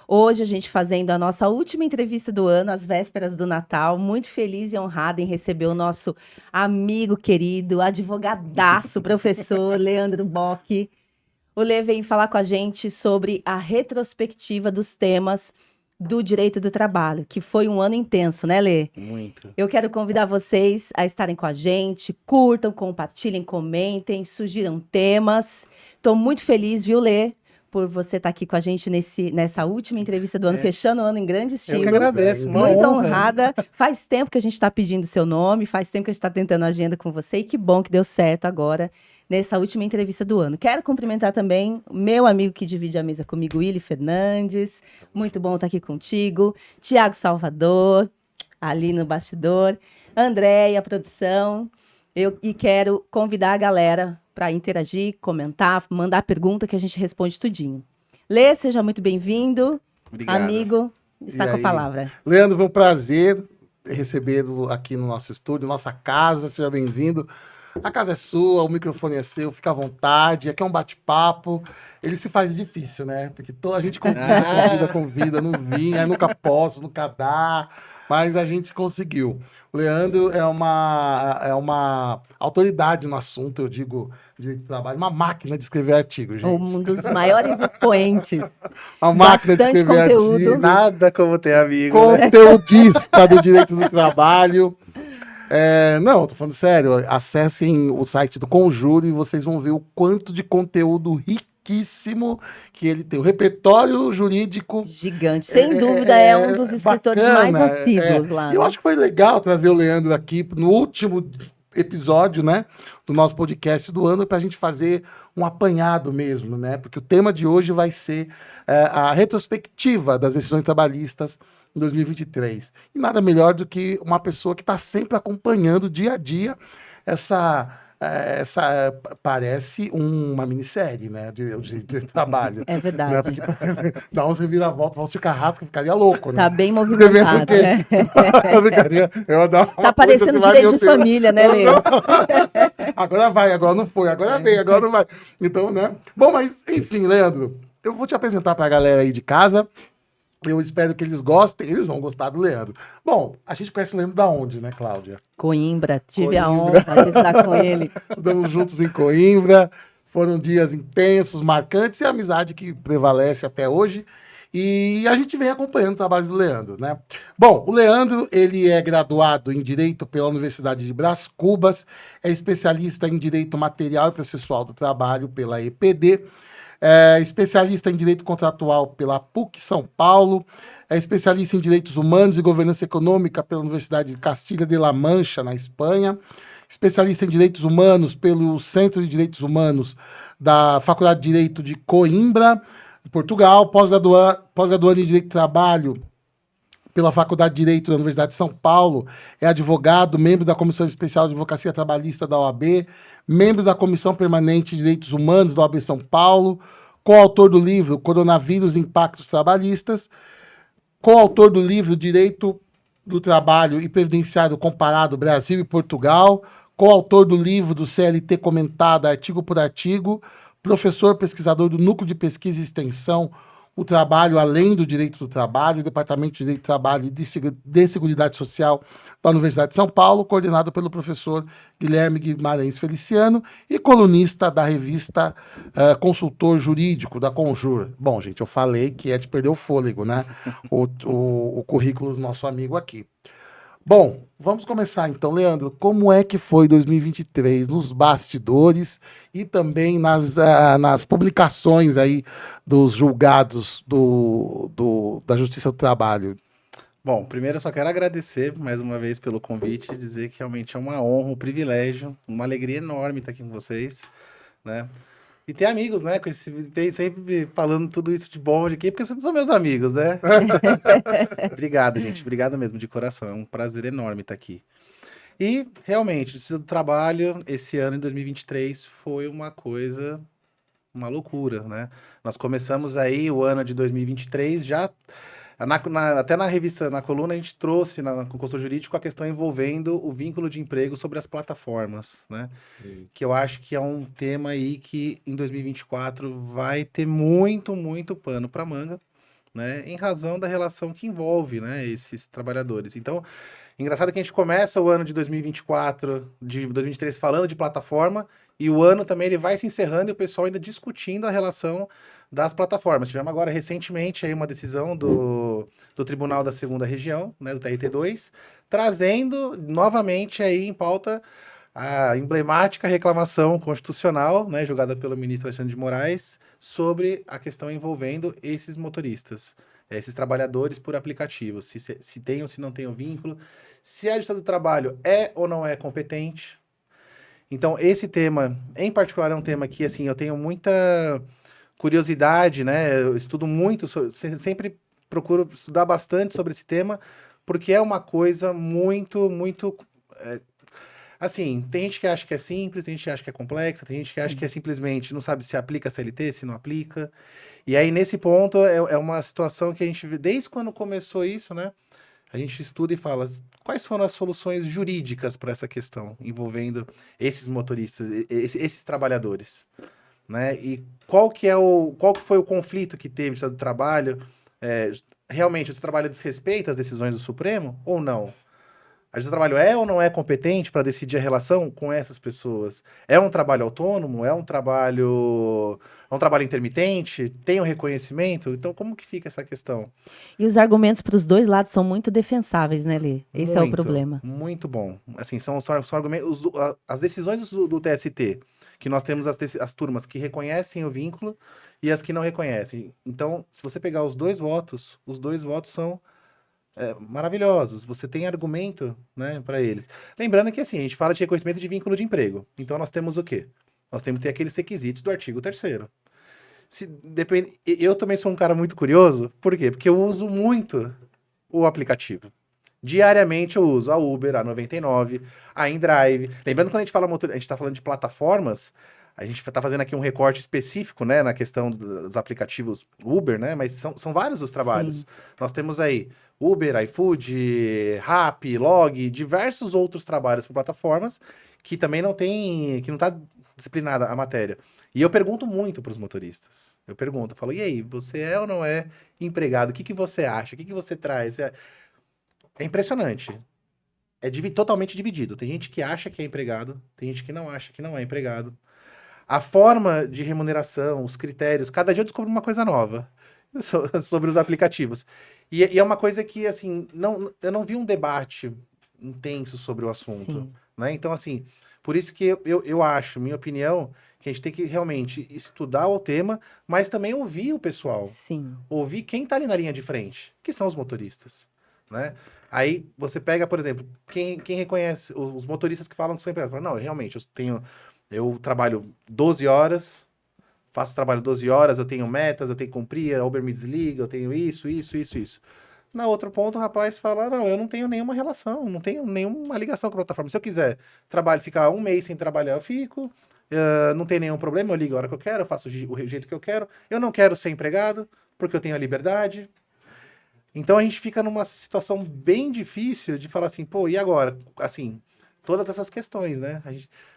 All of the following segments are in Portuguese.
Hoje a gente fazendo a nossa última entrevista do ano, às vésperas do Natal. Muito feliz e honrada em receber o nosso amigo querido, advogadaço, professor Leandro Bock. O Lê vem falar com a gente sobre a retrospectiva dos temas do direito do trabalho, que foi um ano intenso, né, Lê? Muito. Eu quero convidar vocês a estarem com a gente, curtam, compartilhem, comentem, sugiram temas. Estou muito feliz, viu, Lê, por você estar aqui com a gente nessa última entrevista do ano, fechando o ano em grande Eu estilo. que agradeço, uma Muito honra. honrada. Faz tempo que a gente está pedindo seu nome, faz tempo que a gente está tentando agenda com você, e que bom que deu certo agora, nessa última entrevista do ano. Quero cumprimentar também meu amigo que divide a mesa comigo, Willy Fernandes. Muito bom estar aqui contigo. Tiago Salvador, ali no bastidor. Andréia, produção. E quero convidar a galera para interagir, comentar, mandar pergunta que a gente responde tudinho. Lê, seja muito bem-vindo. Obrigado. Amigo, está E com a aí? palavra. Leandro, foi um prazer recebê-lo aqui no nosso estúdio, nossa casa, seja bem-vindo. A casa é sua, o microfone é seu, fica à vontade, aqui é um bate-papo. Ele se faz difícil, né? Porque a gente convida, não vinha, aí nunca posso, nunca dá, mas a gente conseguiu. O Leandro é uma autoridade no assunto, eu digo, direito do trabalho, uma máquina de escrever artigo, gente. Um dos maiores expoentes. Uma máquina de Bastante escrever conteúdo. artigo. Nada como ter amigo, né? Conteudista do direito do trabalho. Não, tô falando sério. Acessem o site do Conjuro e vocês vão ver o quanto de conteúdo riquíssimo que ele tem. O repertório jurídico. Gigante. Sem dúvida, é um dos escritores mais bacana, assíduos lá. Eu né? acho que foi legal trazer o Leandro aqui no último episódio, né, do nosso podcast do ano, para a gente fazer um apanhado mesmo, né? Porque o tema de hoje vai ser a retrospectiva das decisões trabalhistas em 2023. E nada melhor do que uma pessoa que está sempre acompanhando dia a dia essa parece uma minissérie, né, de trabalho. É Né? verdade. Porque dá uns reviravolta, Valci Carrasco ficaria louco, né? Tá bem movimentado, Porque- né? Eu ia dar uma Tá coisa, parecendo você vai, direito meu de Deus. família, né, Lê? Agora vai, agora não foi, agora vem, agora não vai. Então, né? Bom, mas enfim, Leandro, eu vou te apresentar para a galera aí de casa. Eu espero que eles gostem, eles vão gostar do Leandro. Bom, a gente conhece o Leandro da onde, né, Cláudia? Coimbra, tive a Coimbra. honra de estar com ele. Estudamos juntos em Coimbra, foram dias intensos, marcantes e a amizade que prevalece até hoje. E a gente vem acompanhando o trabalho do Leandro, né? Bom, o Leandro, ele é graduado em Direito pela Universidade de Brás Cubas, é especialista em Direito Material e Processual do Trabalho pela EPD, é especialista em Direito Contratual pela PUC São Paulo, é especialista em Direitos Humanos e Governança Econômica pela Universidade de Castilha de La Mancha, na Espanha, especialista em Direitos Humanos pelo Centro de Direitos Humanos da Faculdade de Direito de Coimbra, em Portugal, pós-graduando em Direito do Trabalho pela Faculdade de Direito da Universidade de São Paulo, é advogado, membro da Comissão Especial de Advocacia Trabalhista da OAB, membro da Comissão Permanente de Direitos Humanos da OAB São Paulo, coautor do livro Coronavírus e Impactos Trabalhistas, coautor do livro Direito do Trabalho e Previdenciário Comparado Brasil e Portugal, coautor do livro do CLT Comentada Artigo por Artigo, professor pesquisador do Núcleo de Pesquisa e Extensão, o Trabalho Além do Direito do Trabalho, Departamento de Direito do Trabalho e de Seguridade Social da Universidade de São Paulo, coordenado pelo professor Guilherme Guimarães Feliciano e colunista da revista Consultor Jurídico, da Conjur. Bom, gente, eu falei que é de perder o fôlego, né? O currículo do nosso amigo aqui. Bom, vamos começar então, Leandro. Como é que foi 2023 nos bastidores e também nas publicações aí dos julgados da Justiça do Trabalho? Bom, primeiro eu só quero agradecer mais uma vez pelo convite e dizer que realmente é uma honra, um privilégio, uma alegria enorme estar aqui com vocês, né? E ter amigos, né? Vem sempre falando tudo isso de bom de aqui, porque vocês são meus amigos, né? Obrigado, gente. Obrigado mesmo, de coração. É um prazer enorme estar aqui. E, realmente, o Justiça do Trabalho, esse ano, em 2023, foi uma coisa, uma loucura, né? Nós começamos aí o ano de 2023 já... até na revista, na coluna, a gente trouxe com o consultor jurídico a questão envolvendo o vínculo de emprego sobre as plataformas, né? Sim. Que eu acho que é um tema aí que em 2024 vai ter muito, muito pano para manga, né, em razão da relação que envolve, né, esses trabalhadores. Então, engraçado que a gente começa o ano de 2024, de 2023 falando de plataforma, e o ano também ele vai se encerrando e o pessoal ainda discutindo a relação das plataformas. Tivemos agora recentemente aí uma decisão do Tribunal da Segunda Região, né, do TRT2, trazendo novamente aí em pauta a emblemática reclamação constitucional, né, julgada pelo ministro Alexandre de Moraes, sobre a questão envolvendo esses motoristas, esses trabalhadores por aplicativos, se tem ou se não tem o vínculo, se a Justiça do Trabalho é ou não é competente. Então, esse tema, em particular, é um tema que, assim, eu tenho muita curiosidade, né, eu estudo muito, sempre procuro estudar bastante sobre esse tema, porque é uma coisa muito, muito... assim, tem gente que acha que é simples, tem gente que acha que é complexa, tem gente que acha que é simplesmente não sabe se aplica a CLT, se não aplica. E aí, nesse ponto, é uma situação que a gente vê, desde quando começou isso, né? A gente estuda e fala quais foram as soluções jurídicas para essa questão envolvendo esses motoristas, esses trabalhadores, né? E qual que foi o conflito que teve do trabalho? Realmente, esse trabalho desrespeita as decisões do Supremo ou não? A Justiça do Trabalho é ou não é competente para decidir a relação com essas pessoas? É um trabalho autônomo? É um trabalho intermitente? Tem um reconhecimento? Então, como que fica essa questão? E os argumentos para os dois lados são muito defensáveis, né, Lê? Esse é o problema. Muito bom. Assim, são argumentos, as decisões do TST, que nós temos as turmas que reconhecem o vínculo e as que não reconhecem. Então, se você pegar os dois votos são maravilhosos, você tem argumento, né, para eles. Lembrando que, assim, a gente fala de reconhecimento de vínculo de emprego. Então, nós temos o quê? Nós temos que ter aqueles requisitos do artigo 3º. Eu também sou um cara muito curioso, por quê? Porque eu uso muito o aplicativo. Diariamente eu uso a Uber, a 99, a InDrive. Lembrando que quando a gente está falando de plataformas, a gente está fazendo aqui um recorte específico, né, na questão dos aplicativos Uber, né, mas são vários os trabalhos. Sim. Nós temos aí Uber, iFood, Rappi, Log, diversos outros trabalhos por plataformas que também não está disciplinada a matéria. E eu pergunto muito para os motoristas. Eu falo, e aí, você é ou não é empregado? O que você acha? O que você traz? É impressionante. Totalmente dividido. Tem gente que acha que é empregado, tem gente que não acha que não é empregado. A forma de remuneração, os critérios, cada dia eu descubro uma coisa nova sobre os aplicativos. E é uma coisa que, assim, eu não vi um debate intenso sobre o assunto, né? Então, assim, por isso que eu acho, minha opinião, que a gente tem que realmente estudar o tema, mas também ouvir o pessoal. Sim. Ouvir quem está ali na linha de frente, que são os motoristas, né? Aí você pega, por exemplo, quem reconhece os motoristas que falam que são empregados. Não, realmente, eu trabalho 12 horas, faço trabalho 12 horas, eu tenho metas, eu tenho que cumprir, a Uber me desliga, eu tenho isso. Na outro ponto, o rapaz fala, não, eu não tenho nenhuma relação, não tenho nenhuma ligação com a plataforma. Se eu quiser ficar um mês sem trabalhar, eu fico, não tem nenhum problema, eu ligo a hora que eu quero, eu faço o jeito que eu quero. Eu não quero ser empregado, porque eu tenho a liberdade. Então, a gente fica numa situação bem difícil de falar assim, pô, e agora? Assim, todas essas questões, né?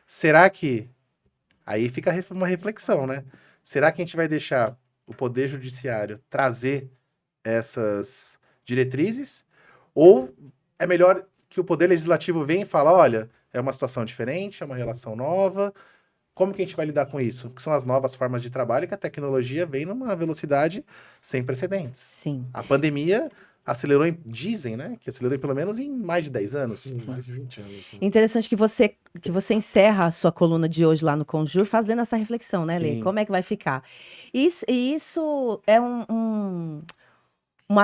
Será que... Aí fica uma reflexão, né? Será que a gente vai deixar o Poder Judiciário trazer essas diretrizes? Ou é melhor que o Poder Legislativo venha e fale, olha, é uma situação diferente, é uma relação nova, como que a gente vai lidar com isso? Que são as novas formas de trabalho que a tecnologia vem numa velocidade sem precedentes. Sim. A pandemia acelerou, dizem, né? Que acelerou pelo menos em mais de 10 anos. Sim, mais de 20 anos. Né? Interessante que você encerra a sua coluna de hoje lá no Conjur fazendo essa reflexão, né, Lê? Como é que vai ficar? Isso é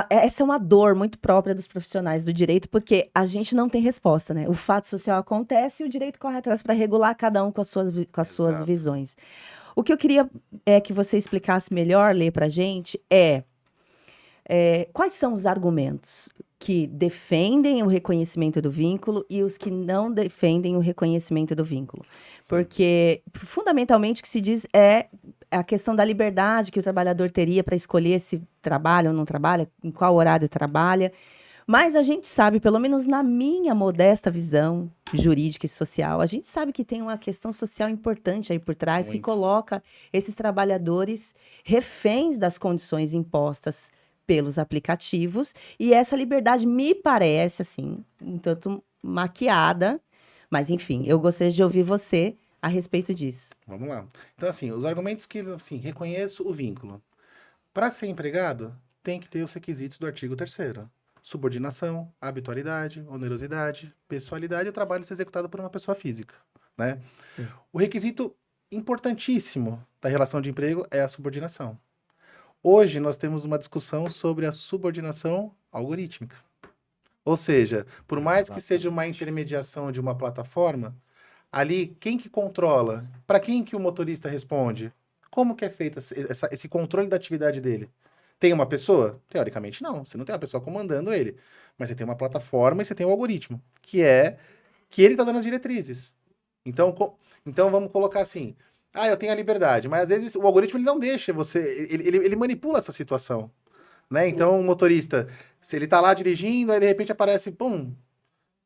essa é uma dor muito própria dos profissionais do direito, porque a gente não tem resposta, né? O fato social acontece e o direito corre atrás para regular cada um com as suas visões. O que eu queria que você explicasse melhor, Lê, para a gente quais são os argumentos que defendem o reconhecimento do vínculo e os que não defendem o reconhecimento do vínculo. Sim. Porque, fundamentalmente, o que se diz é a questão da liberdade que o trabalhador teria para escolher se trabalha ou não trabalha, em qual horário trabalha. Mas a gente sabe, pelo menos na minha modesta visão jurídica e social, a gente sabe que tem uma questão social importante aí por trás, que coloca esses trabalhadores reféns das condições impostas pelos aplicativos, e essa liberdade me parece, assim, um tanto maquiada, mas enfim, eu gostaria de ouvir você a respeito disso. Vamos lá. Então, assim, os argumentos que, assim, reconheço o vínculo. Para ser empregado, tem que ter os requisitos do artigo 3º. Subordinação, habitualidade, onerosidade, pessoalidade e o trabalho ser executado por uma pessoa física, né? Sim. O requisito importantíssimo da relação de emprego é a subordinação. Hoje nós temos uma discussão sobre a subordinação algorítmica. Ou seja, por mais que seja uma intermediação de uma plataforma, ali quem que controla? Para quem que o motorista responde? Como que é feito esse controle da atividade dele? Tem uma pessoa? Teoricamente não. Você não tem uma pessoa comandando ele. Mas você tem uma plataforma e você tem um algoritmo, que ele está dando as diretrizes. Então vamos colocar assim. Ah, eu tenho a liberdade, mas às vezes o algoritmo ele não deixa você. Ele manipula essa situação. Né? Então, o motorista, se ele tá lá dirigindo, aí de repente aparece, pum,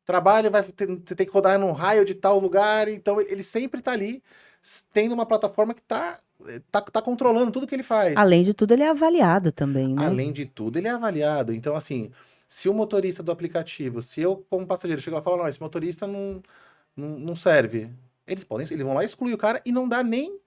trabalho, você tem que rodar num raio de tal lugar, então ele sempre tá ali, tendo uma plataforma que tá controlando tudo que ele faz. Além de tudo, ele é avaliado também, né? Além de tudo, ele é avaliado. Então, assim, se o motorista do aplicativo, se eu, como passageiro, chego lá e falo, não, esse motorista não serve, eles vão lá, excluir o cara e não dá nem,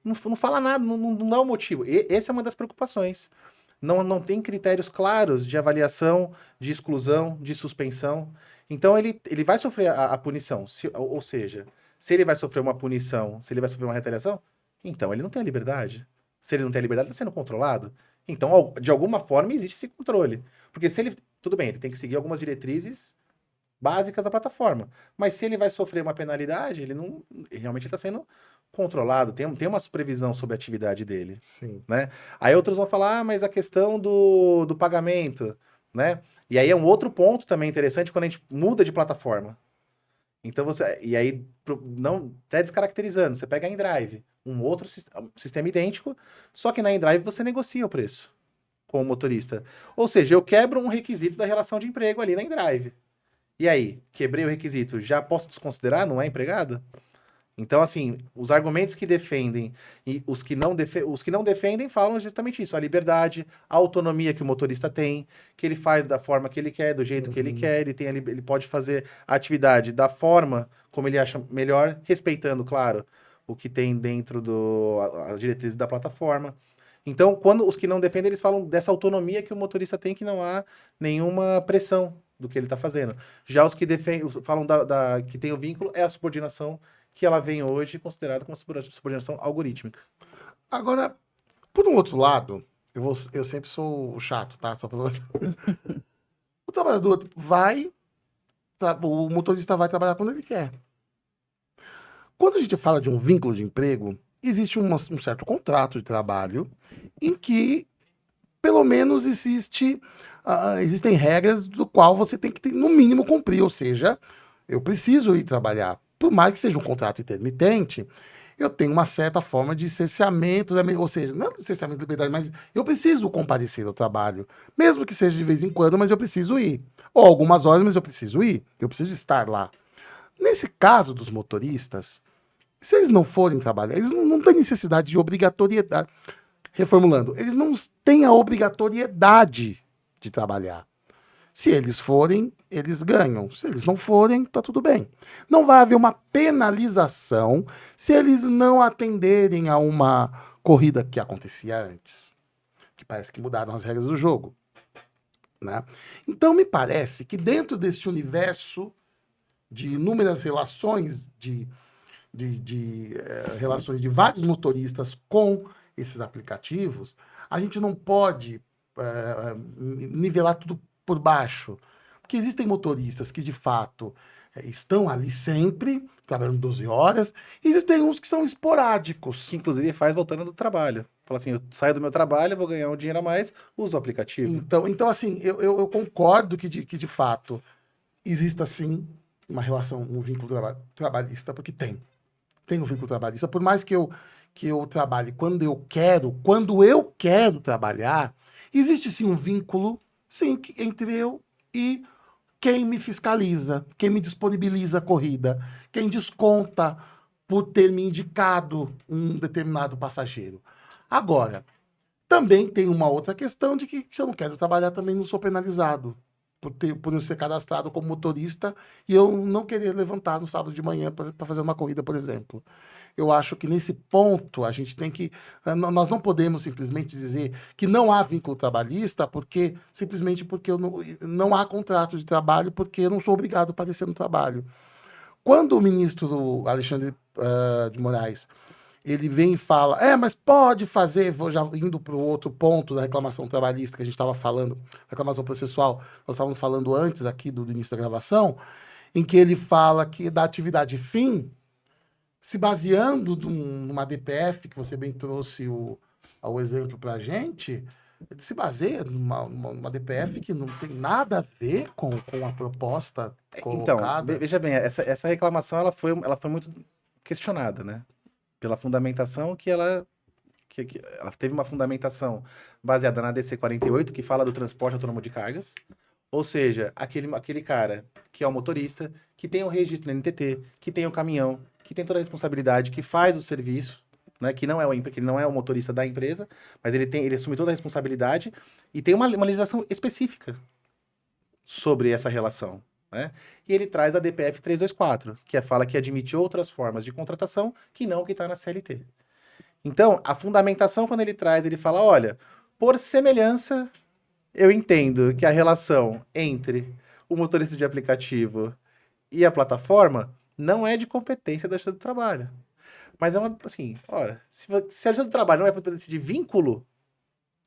não fala nada, não dá o motivo. Essa é uma das preocupações. Não tem critérios claros de avaliação, de exclusão, de suspensão. Então, ele vai sofrer a punição. Ou seja, se ele vai sofrer uma punição, se ele vai sofrer uma retaliação, então ele não tem a liberdade. Se ele não tem a liberdade, está sendo controlado. Então, de alguma forma, existe esse controle. Porque se ele... Tudo bem, ele tem que seguir algumas diretrizes básicas da plataforma. Mas se ele vai sofrer uma penalidade, ele realmente está sendo controlado, tem uma supervisão sobre a atividade dele. Sim. Né? Aí outros vão falar, mas a questão do pagamento, né? E aí é um outro ponto também interessante quando a gente muda de plataforma. Então e aí, não, até descaracterizando, você pega a InDrive, um outro sistema idêntico, só que na InDrive você negocia o preço com o motorista. Ou seja, eu quebro um requisito da relação de emprego ali na InDrive. E aí, quebrei o requisito, já posso desconsiderar? Não é empregado? Então, assim, os argumentos que defendem e os que não defendem falam justamente isso. A liberdade, a autonomia que o motorista tem, que ele faz da forma que ele quer, do jeito que ele quer, ele pode fazer a atividade da forma como ele acha melhor, respeitando, claro, o que tem dentro as diretrizes da plataforma. Então, quando os que não defendem, eles falam dessa autonomia que o motorista tem, que não há nenhuma pressão do que ele está fazendo. Já os que defendem, falam que tem o vínculo, é a subordinação, que ela vem hoje considerada como subordinação algorítmica. Agora, por um outro lado, eu sempre sou o chato, tá? Só pra... O trabalhador o motorista vai trabalhar quando ele quer. Quando a gente fala de um vínculo de emprego, existe um certo contrato de trabalho em que, pelo menos, existem regras do qual você tem que, no mínimo, cumprir. Ou seja, eu preciso ir trabalhar. Por mais que seja um contrato intermitente, eu tenho uma certa forma de cerceamento, ou seja, não é cerceamento de liberdade, mas eu preciso comparecer ao trabalho, mesmo que seja de vez em quando, mas eu preciso ir. Ou algumas horas, mas eu preciso ir, eu preciso estar lá. Nesse caso dos motoristas, se eles não forem trabalhar, eles não têm necessidade de obrigatoriedade. Reformulando, eles não têm a obrigatoriedade de trabalhar. Se eles forem, eles ganham. Se eles não forem, tá tudo bem. Não vai haver uma penalização se eles não atenderem a uma corrida que acontecia antes. Que parece que mudaram as regras do jogo. Né? Então, me parece que dentro desse universo de inúmeras relações, relações de vários motoristas com esses aplicativos, a gente não pode nivelar tudo por baixo. Porque existem motoristas que, de fato, estão ali sempre, trabalhando 12 horas. E existem uns que são esporádicos. Que, inclusive, faz voltando do trabalho. Fala assim, eu saio do meu trabalho, vou ganhar um dinheiro a mais, uso o aplicativo. Então assim, eu concordo que, de fato, exista, sim, uma relação, um vínculo trabalhista, porque tem. Tem um vínculo trabalhista. Por mais que eu trabalhe quando eu quero trabalhar, existe, sim, um vínculo, sim, entre eu e quem me fiscaliza, quem me disponibiliza a corrida, quem desconta por ter me indicado um determinado passageiro. Agora, Também tem uma outra questão de que se eu não quero trabalhar, também não sou penalizado por eu ser cadastrado como motorista e eu não querer levantar no sábado de manhã para fazer uma corrida, por exemplo. Eu acho que nesse ponto a gente tem que. Nós não podemos simplesmente dizer que não há vínculo trabalhista simplesmente porque não há contrato de trabalho, porque eu não sou obrigado a aparecer no trabalho. Quando o ministro Alexandre de Moraes ele vem e fala, mas pode fazer, vou já indo para o outro ponto da reclamação trabalhista que a gente estava falando, reclamação processual, nós estávamos falando antes aqui do início da gravação, em que ele fala que da atividade fim, se baseando numa DPF, que você bem trouxe o exemplo para a gente, ele se baseia numa DPF que não tem nada a ver com a proposta colocada. Então, veja bem, essa reclamação ela foi muito questionada, né? Pela fundamentação que ela teve uma fundamentação baseada na DC 48, que fala do transporte autônomo de cargas, ou seja, aquele cara que é o motorista, que tem o registro no NTT, que tem o caminhão, que tem toda a responsabilidade, que faz o serviço, né, que ele não é o motorista da empresa, mas ele assume toda a responsabilidade e tem uma legislação específica sobre essa relação. Né? E ele traz a DPF 324, que fala que admite outras formas de contratação que não o que está na CLT. Então, a fundamentação, quando ele traz, ele fala, olha, por semelhança, eu entendo que a relação entre o motorista de aplicativo e a plataforma não é de competência da Justiça do Trabalho. Mas é assim, olha, se a Justiça do Trabalho não é competência de vínculo,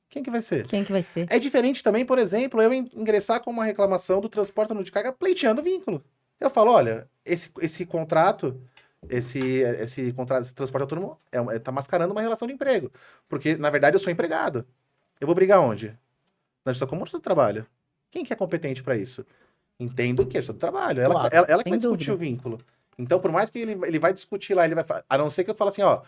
quem que vai ser? Quem que vai ser? É diferente também, por exemplo, eu ingressar com uma reclamação do transporte de carga pleiteando vínculo. Eu falo, olha, esse contrato, esse contrato de transporte autônomo tá mascarando uma relação de emprego. Porque, na verdade, eu sou empregado. Eu vou brigar onde? Na Justiça Comum ou do Trabalho? Quem que é competente para isso? Entendo que é a Justiça do Trabalho. Ela que vai discutir o vínculo. Então, por mais que ele vai discutir lá, a não ser que eu fale assim, ó,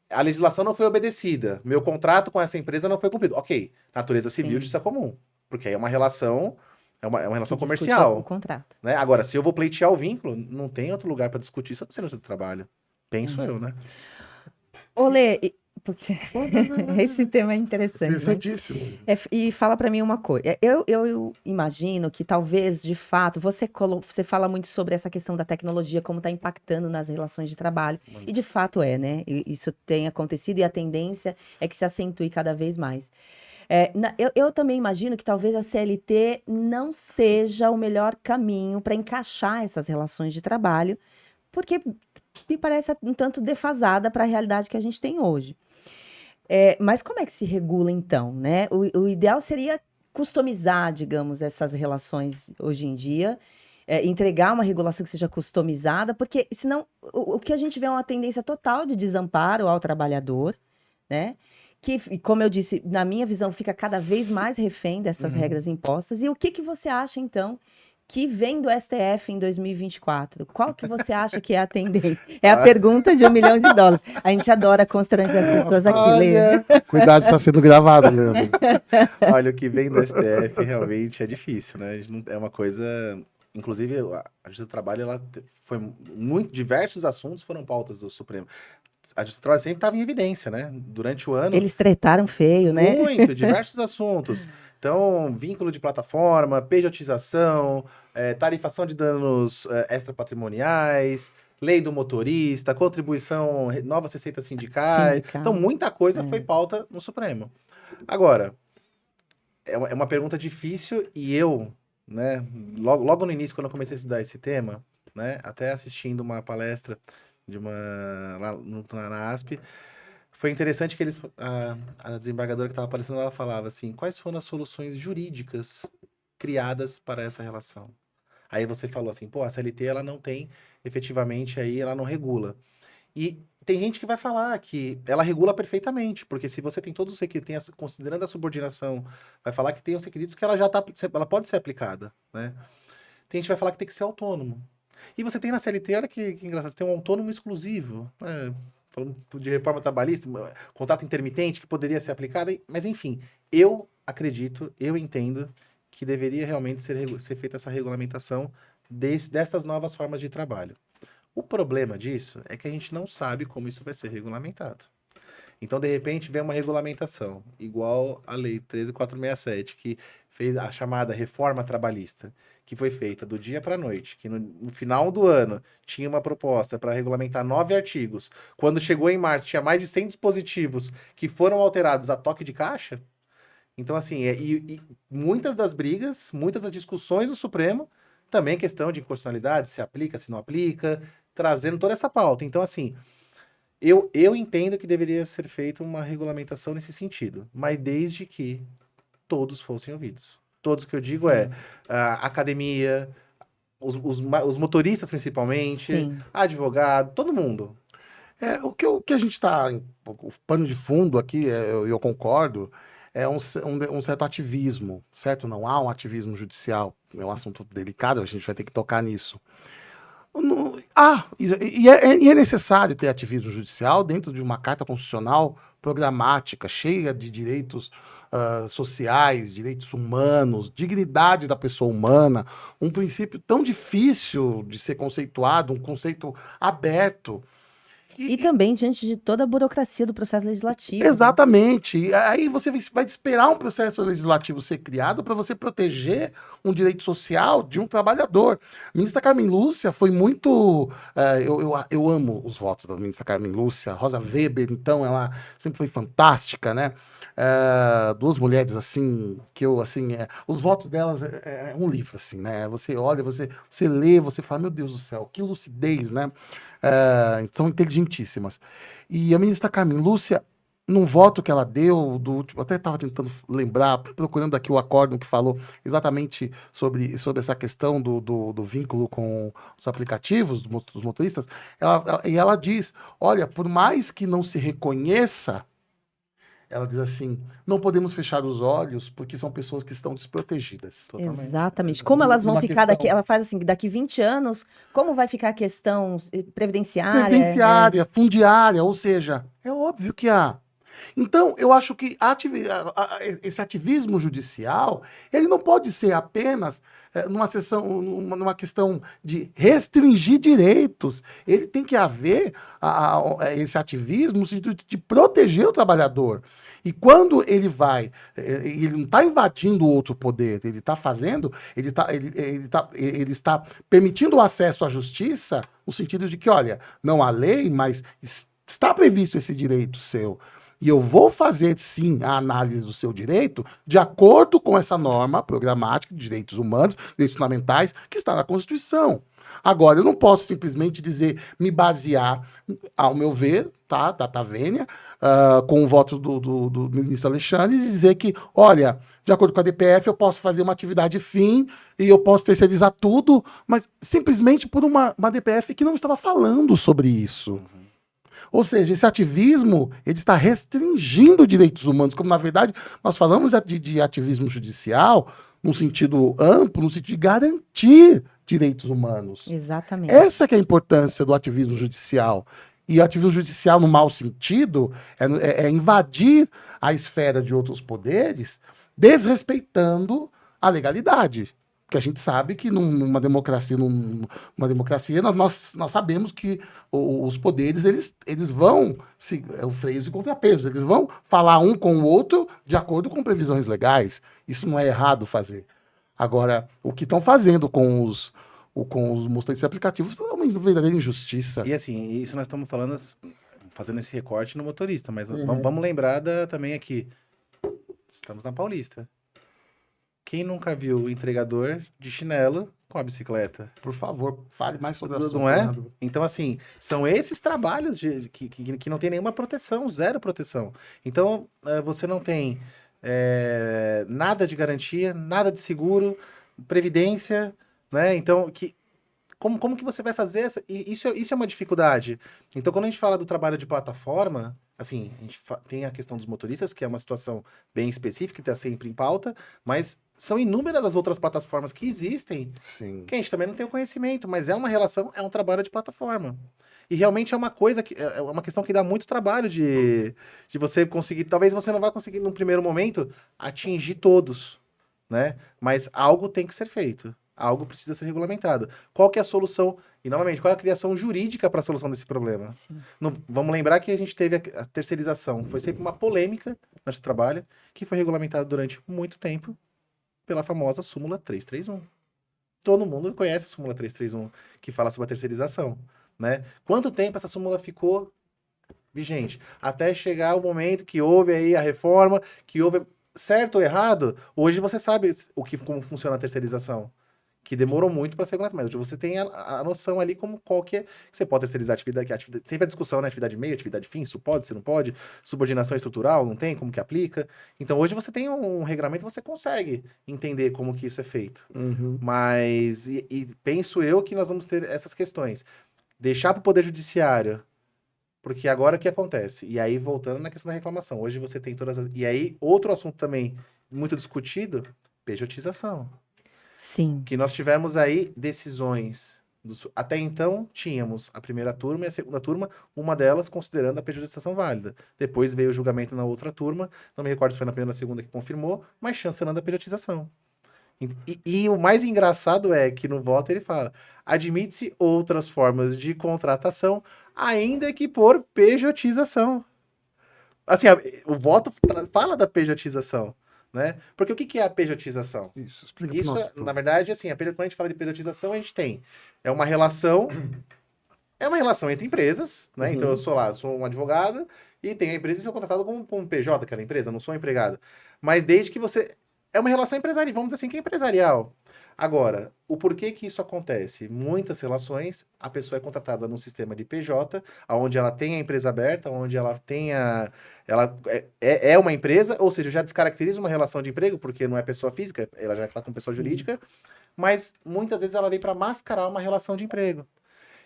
a legislação não foi obedecida, meu contrato com essa empresa não foi cumprido. Ok, natureza civil, justiça comum, porque aí é uma relação, uma relação comercial. O contrato. Né? Agora, se eu vou pleitear o vínculo, não tem outro lugar para discutir isso, não sei no trabalho. Penso eu, né? Olê, porque esse tema é interessante. Interessantíssimo. E fala para mim uma coisa. Eu imagino que talvez, de fato, você fala muito sobre essa questão da tecnologia, como está impactando nas relações de trabalho. E de fato né? Isso tem acontecido e a tendência é que se acentue cada vez mais. Eu também imagino que talvez a CLT não seja o melhor caminho para encaixar essas relações de trabalho, porque me parece um tanto defasada para a realidade que a gente tem hoje. Mas como é que se regula, então, né? O ideal seria customizar, digamos, essas relações hoje em dia, entregar uma regulação que seja customizada, porque senão o que a gente vê é uma tendência total de desamparo ao trabalhador, né? Que, como eu disse, na minha visão, fica cada vez mais refém dessas regras impostas. E o que você acha, então, que vem do STF em 2024? Qual que você acha que é a tendência? É a pergunta de $1 milhão. A gente adora constranger as pessoas aqui, Lê. Cuidado, está sendo gravado, Leandro. Olha, o que vem do STF realmente é difícil, né? É uma coisa... Inclusive, a Justiça do Trabalho, diversos assuntos foram pautas do Supremo. A Justiça do Trabalho sempre estava em evidência, né? Durante o ano... Eles tretaram feio, né? Muito, diversos assuntos. Então, vínculo de plataforma, pejotização, tarifação de danos extrapatrimoniais, lei do motorista, contribuição, novas receitas sindicais. Então, muita coisa foi pauta no Supremo. Agora, é uma pergunta difícil e eu, né, logo no início, quando eu comecei a estudar esse tema, né, até assistindo uma palestra lá na ASP, foi interessante que a desembargadora que estava aparecendo, ela falava assim, quais foram as soluções jurídicas criadas para essa relação? Aí você falou assim, a CLT ela não tem, efetivamente, aí ela não regula. E tem gente que vai falar que ela regula perfeitamente, porque se você tem todos os requisitos, considerando a subordinação, vai falar que tem os requisitos que ela pode ser aplicada, né? Tem gente que vai falar que tem que ser autônomo. E você tem na CLT, olha que engraçado, você tem um autônomo exclusivo, né? Falando de reforma trabalhista, contrato intermitente que poderia ser aplicado, mas enfim, eu entendo que deveria realmente ser feita essa regulamentação dessas novas formas de trabalho. O problema disso é que a gente não sabe como isso vai ser regulamentado. Então, de repente, vem uma regulamentação, igual a Lei 13.467, que fez a chamada reforma trabalhista, que foi feita do dia para a noite, que no final do ano tinha uma proposta para regulamentar 9 artigos. Quando chegou em março, tinha mais de 100 dispositivos que foram alterados a toque de caixa. Então, assim, e muitas das brigas, muitas das discussões do Supremo, também questão de inconstitucionalidade, se aplica, se não aplica, trazendo toda essa pauta. Então, assim, eu entendo que deveria ser feita uma regulamentação nesse sentido, mas desde que todos fossem ouvidos. Todos que eu digo Sim. a academia, os motoristas principalmente, Sim. advogado, todo mundo. O que a gente está, o pano de fundo aqui, eu concordo, é um certo ativismo, certo? Não há um ativismo judicial, é um assunto delicado, a gente vai ter que tocar nisso. E é necessário ter ativismo judicial dentro de uma carta constitucional programática, cheia de direitos sociais, direitos humanos, dignidade da pessoa humana, um princípio tão difícil de ser conceituado, um conceito aberto. E também diante de toda a burocracia do processo legislativo. Né? Exatamente. E aí você vai esperar um processo legislativo ser criado para você proteger um direito social de um trabalhador. A ministra Carmen Lúcia foi muito... eu amo os votos da ministra Carmen Lúcia. Rosa Weber, então, ela sempre foi fantástica, né? Duas mulheres, assim, que eu, assim... os votos delas é um livro, assim, né? Você olha, você lê, você fala, meu Deus do céu, que lucidez, né? São inteligentíssimas. E a ministra Carmen Lúcia, num voto que ela deu, eu até estava tentando lembrar, procurando aqui o acórdão que falou exatamente sobre essa questão do vínculo com os aplicativos dos motoristas, ela diz, olha, por mais que não se reconheça, ela diz assim, não podemos fechar os olhos porque são pessoas que estão desprotegidas. Totalmente. Exatamente. Como elas vão Uma ficar daqui, questão- ela faz assim, daqui 20 anos, como vai ficar a questão previdenciária? Previdenciária, fundiária, ou seja, é óbvio que há. Então, eu acho que esse ativismo judicial, ele não pode ser apenas numa questão de restringir direitos. Ele tem que haver esse ativismo no sentido de proteger o trabalhador. E quando ele não está invadindo outro poder, ele está fazendo, ele está permitindo o acesso à justiça, no sentido de que, olha, não há lei, mas está previsto esse direito seu. E eu vou fazer, sim, a análise do seu direito de acordo com essa norma programática de direitos humanos, direitos fundamentais, que está na Constituição. Agora, eu não posso simplesmente me basear, ao meu ver, tá, da vênia, com o voto do ministro Alexandre, e dizer que, olha, de acordo com a DPF, eu posso fazer uma atividade fim e eu posso terceirizar tudo, mas simplesmente por uma DPF que não estava falando sobre isso. Ou seja, esse ativismo, ele está restringindo direitos humanos, como na verdade nós falamos de ativismo judicial num sentido amplo, no sentido de garantir direitos humanos. Exatamente. Essa que é a importância do ativismo judicial. E o ativismo judicial, no mau sentido, é invadir a esfera de outros poderes, desrespeitando a legalidade. Porque a gente sabe que numa democracia, nós sabemos que os poderes, eles vão, freios e contrapesos, eles vão falar um com o outro de acordo com previsões legais. Isso não é errado fazer. Agora, o que estão fazendo com os motoristas aplicativos é uma verdadeira injustiça. E assim, isso nós estamos falando, fazendo esse recorte no motorista, mas vamos lembrar também aqui, estamos na Paulista. Quem nunca viu o entregador de chinelo com a bicicleta? Por favor, fale mais sobre isso. Não é? Então, assim, são esses trabalhos que não tem nenhuma proteção, zero proteção. Então, você não tem nada de garantia, nada de seguro, previdência, né? Então, como que você vai fazer isso é uma dificuldade. Então, quando a gente fala do trabalho de plataforma, assim, a gente tem a questão dos motoristas, que é uma situação bem específica, que está sempre em pauta, mas são inúmeras as outras plataformas que existem, Sim. que a gente também não tem o conhecimento, mas é uma relação, é um trabalho de plataforma. E realmente é uma coisa é uma questão que dá muito trabalho de você conseguir, talvez você não vá conseguir num primeiro momento atingir todos, né? Mas algo tem que ser feito. algo precisa ser regulamentado. Qual que é a solução? E, novamente, qual é a criação jurídica para a solução desse problema? Sim. Vamos lembrar que a gente teve a terceirização. Foi sempre uma polêmica no nosso trabalho, que foi regulamentada durante muito tempo pela famosa súmula 331. Todo mundo conhece a súmula 331, que fala sobre a terceirização, né? Quanto tempo essa súmula ficou vigente? Até chegar o momento que houve aí a reforma, que houve certo ou errado, hoje você sabe como funciona a terceirização. Que demorou muito para ser regulamentada, mas hoje você tem a noção ali como qual que é, que você pode terceirizar atividade, sempre a discussão, né? Atividade meio, atividade fim, isso pode, se não pode, subordinação estrutural, não tem, como que aplica. Então hoje você tem um regulamento, você consegue entender como que isso é feito. Uhum. Mas, e penso eu que nós vamos ter essas questões. Deixar para o Poder Judiciário, porque agora o que acontece? E aí, voltando na questão da reclamação, hoje você tem todas as... E aí, outro assunto também muito discutido, pejotização. Sim. Que nós tivemos aí decisões. Até então, tínhamos a primeira turma e a segunda turma, uma delas considerando a pejotização válida. Depois veio o julgamento na outra turma, não me recordo se foi na primeira ou na segunda que confirmou, mas chancelando a pejotização. E o mais engraçado é que no voto ele fala: admite-se outras formas de contratação, ainda que por pejotização. Assim, o voto fala da pejotização, né? Porque o que é a pejotização? Isso, explica Isso, pro nosso na verdade, assim, quando a gente fala de pejotização, a gente tem uma relação entre empresas, né? Uhum. Então eu sou um advogado e tenho a empresa e sou contratado como um PJ daquela empresa, não sou um empregado. Mas desde que você... É uma relação empresarial, vamos dizer assim, que é empresarial. Agora, o porquê que isso acontece? Muitas relações, a pessoa é contratada num sistema de PJ, onde ela tem a empresa aberta, onde ela tem ela é uma empresa, ou seja, já descaracteriza uma relação de emprego, porque não é pessoa física, ela já está com pessoa Sim. jurídica, mas muitas vezes ela vem para mascarar uma relação de emprego.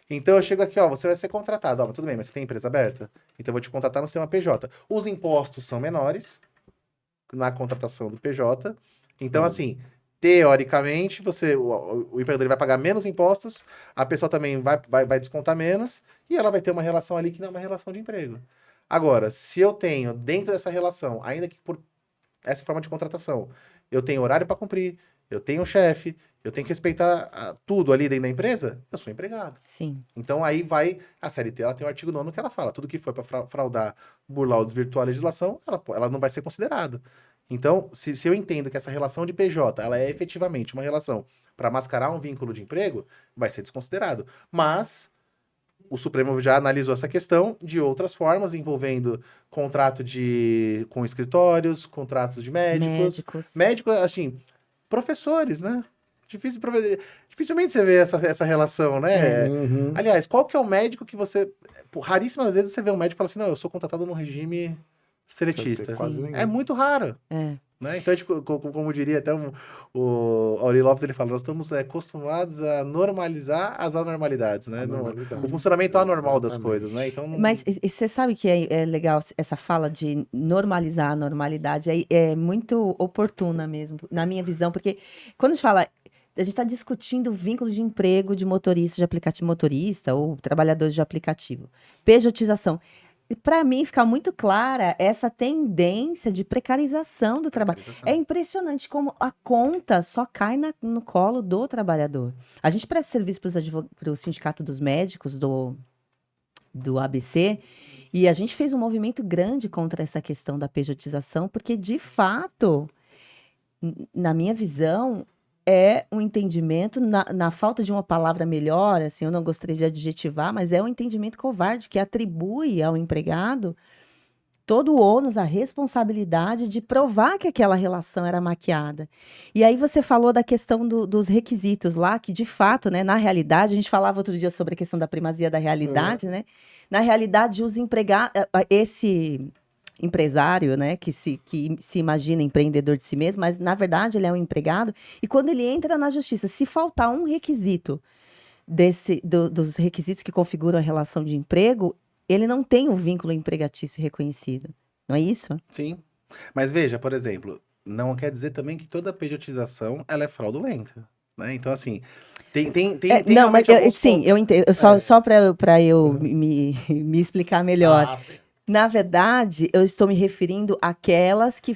Então eu chego aqui, ó, você vai ser contratado, ó, mas tudo bem, mas você tem empresa aberta? Então eu vou te contratar no sistema PJ. Os impostos são menores na contratação do PJ. Então, assim, teoricamente, o empregador ele vai pagar menos impostos, a pessoa também vai descontar menos, e ela vai ter uma relação ali que não é uma relação de emprego. Agora, se eu tenho dentro dessa relação, ainda que por essa forma de contratação, eu tenho horário para cumprir, eu tenho um chefe, eu tenho que respeitar tudo ali dentro da empresa, eu sou empregado. Sim. Então aí vai, a CLT ela tem o artigo 9º que ela fala, tudo que for para fraudar, burlar ou desvirtuar a legislação, ela não vai ser considerado. Então, se eu entendo que essa relação de PJ, ela é efetivamente uma relação para mascarar um vínculo de emprego, vai ser desconsiderado. Mas o Supremo já analisou essa questão de outras formas, envolvendo contrato com escritórios, contratos de médicos. Médicos, assim, professores, né? Dificilmente você vê essa relação, né? Uhum. Aliás, qual que é o médico que você... Raríssimas vezes você vê um médico e fala assim, não, eu sou contratado num regime seletista. Quase ninguém. É muito raro. É. Né? Então, a gente, como diria até o Auri Lopes, ele fala, nós estamos acostumados a normalizar as anormalidades, né? O funcionamento anormal das coisas, né? Então, Mas você sabe que é legal essa fala de normalizar a normalidade, é muito oportuna mesmo, na minha visão, porque quando a gente fala, a gente está discutindo vínculo de emprego de motorista, de aplicativo motorista ou trabalhadores de aplicativo. Pejotização. Para mim, fica muito clara essa tendência de precarização do trabalho. É impressionante como a conta só cai no colo do trabalhador. A gente presta serviço para o Sindicato dos Médicos do ABC e a gente fez um movimento grande contra essa questão da pejotização, porque, de fato, na minha visão, é um entendimento, na falta de uma palavra melhor, assim, eu não gostaria de adjetivar, mas é um entendimento covarde que atribui ao empregado todo o ônus, a responsabilidade de provar que aquela relação era maquiada. E aí você falou da questão dos requisitos lá, que de fato, né, na realidade, a gente falava outro dia sobre a questão da primazia da realidade, né? Na realidade, os empregados, esse empresário, né, que se imagina empreendedor de si mesmo, mas na verdade ele é um empregado, e quando ele entra na justiça, se faltar um requisito dos requisitos que configuram a relação de emprego, ele não tem um vínculo empregatício reconhecido, não é isso? Sim, mas veja, por exemplo, não quer dizer também que toda pejotização ela é fraudulenta, né? Então, assim, tem não, mas realmente alguns sim, pontos. eu entendo, só para eu me explicar melhor. Na verdade, eu estou me referindo àquelas que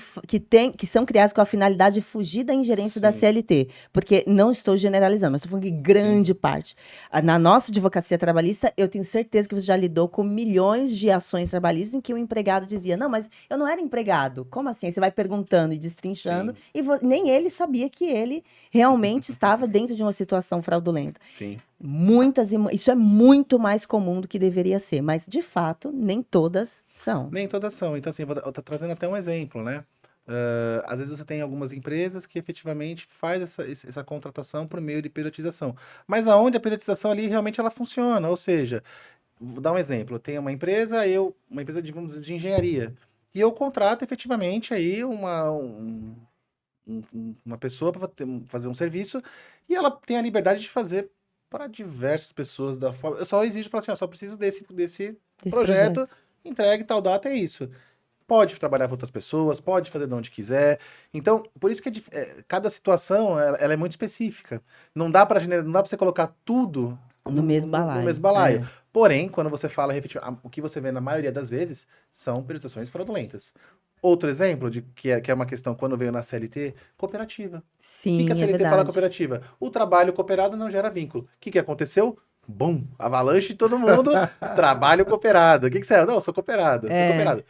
são criadas com a finalidade de fugir da ingerência da Sim. CLT. Porque não estou generalizando, mas estou falando que grande parte. Na nossa advocacia trabalhista, eu tenho certeza que você já lidou com milhões de ações trabalhistas em que o empregado dizia, não, mas eu não era empregado. Como assim? Aí você vai perguntando e destrinchando, Sim. e nem ele sabia que ele realmente estava dentro de uma situação fraudulenta. Sim. Isso é muito mais comum do que deveria ser, mas de fato, nem todas são. Nem todas são. Então, assim, eu tô trazendo até um exemplo, né? Às vezes você tem algumas empresas que efetivamente faz essa contratação por meio de periodização. Mas aonde a periodização ali realmente ela funciona, ou seja, vou dar um exemplo, eu tenho uma empresa de, vamos dizer, de engenharia, e eu contrato efetivamente aí uma pessoa para fazer um serviço, e ela tem a liberdade de fazer para diversas pessoas da forma. Eu só exijo, falar assim, ó, só preciso desse Desse projeto, entregue tal data, é isso. Pode trabalhar para outras pessoas, pode fazer de onde quiser. Então, por isso que cada situação ela é muito específica. Não dá para você colocar tudo No mesmo balaio. no mesmo balaio. É. Porém, quando você fala o que você vê na maioria das vezes são periodizações fraudulentas. Outro exemplo que é uma questão quando veio na CLT, cooperativa. O Sim, que a é CLT fala verdade. cooperativa? O trabalho cooperado não gera vínculo. O que aconteceu? Bum, avalanche de todo mundo, trabalho cooperado. O que você é? Não, eu sou cooperado, sou cooperado.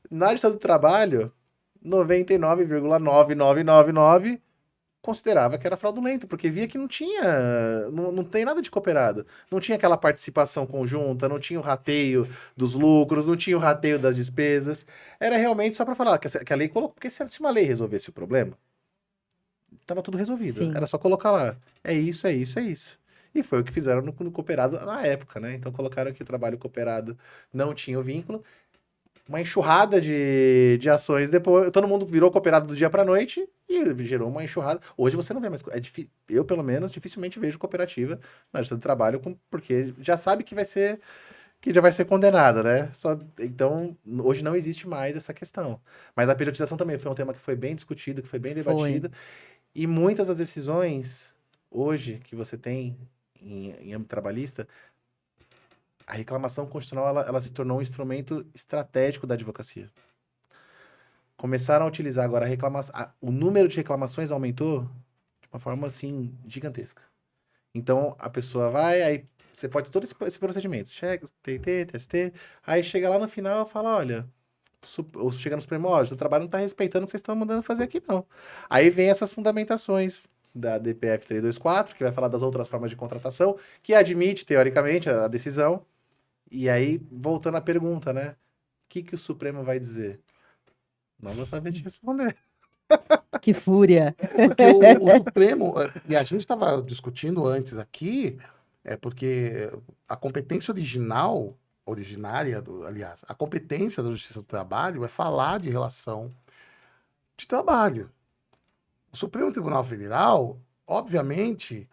Na Justiça do Trabalho, 99,9999 considerava que era fraudulento, porque via que não tem nada de cooperado. Não tinha aquela participação conjunta, não tinha o rateio dos lucros, não tinha o rateio das despesas. Era realmente só para falar que a lei colocou, porque se uma lei resolvesse o problema, estava tudo resolvido. Sim. Era só colocar lá. É isso, é isso, é isso. E foi o que fizeram no cooperado na época, né? Então colocaram que o trabalho cooperado não tinha o vínculo. Uma enxurrada de ações depois. Todo mundo virou cooperado do dia para noite e gerou uma enxurrada. Hoje você não vê mais. Eu, pelo menos, dificilmente vejo cooperativa na Justiça do Trabalho, porque já sabe que já vai ser condenada, né? Então, hoje não existe mais essa questão. Mas a periodização também foi um tema que foi bem discutido, que foi bem debatido. E muitas das decisões, hoje, que você tem em âmbito trabalhista, a reclamação constitucional ela se tornou um instrumento estratégico da advocacia. Começaram a utilizar agora o número de reclamações aumentou de uma forma assim gigantesca. Então a pessoa vai, aí você pode ter todo esse procedimento, chega, TT, TST, aí chega lá no final e fala, olha, ou chega nos primórdios, o trabalho não está respeitando o que vocês estão mandando fazer aqui não. Aí vem essas fundamentações da DPF 324, que vai falar das outras formas de contratação, que admite teoricamente a decisão. E aí, voltando à pergunta, né? O que o Supremo vai dizer? Não vou saber te responder. Que fúria. Porque o Supremo, e a gente estava discutindo antes aqui, porque a competência originária, aliás, a competência da Justiça do Trabalho é falar de relação de trabalho. O Supremo Tribunal Federal, obviamente,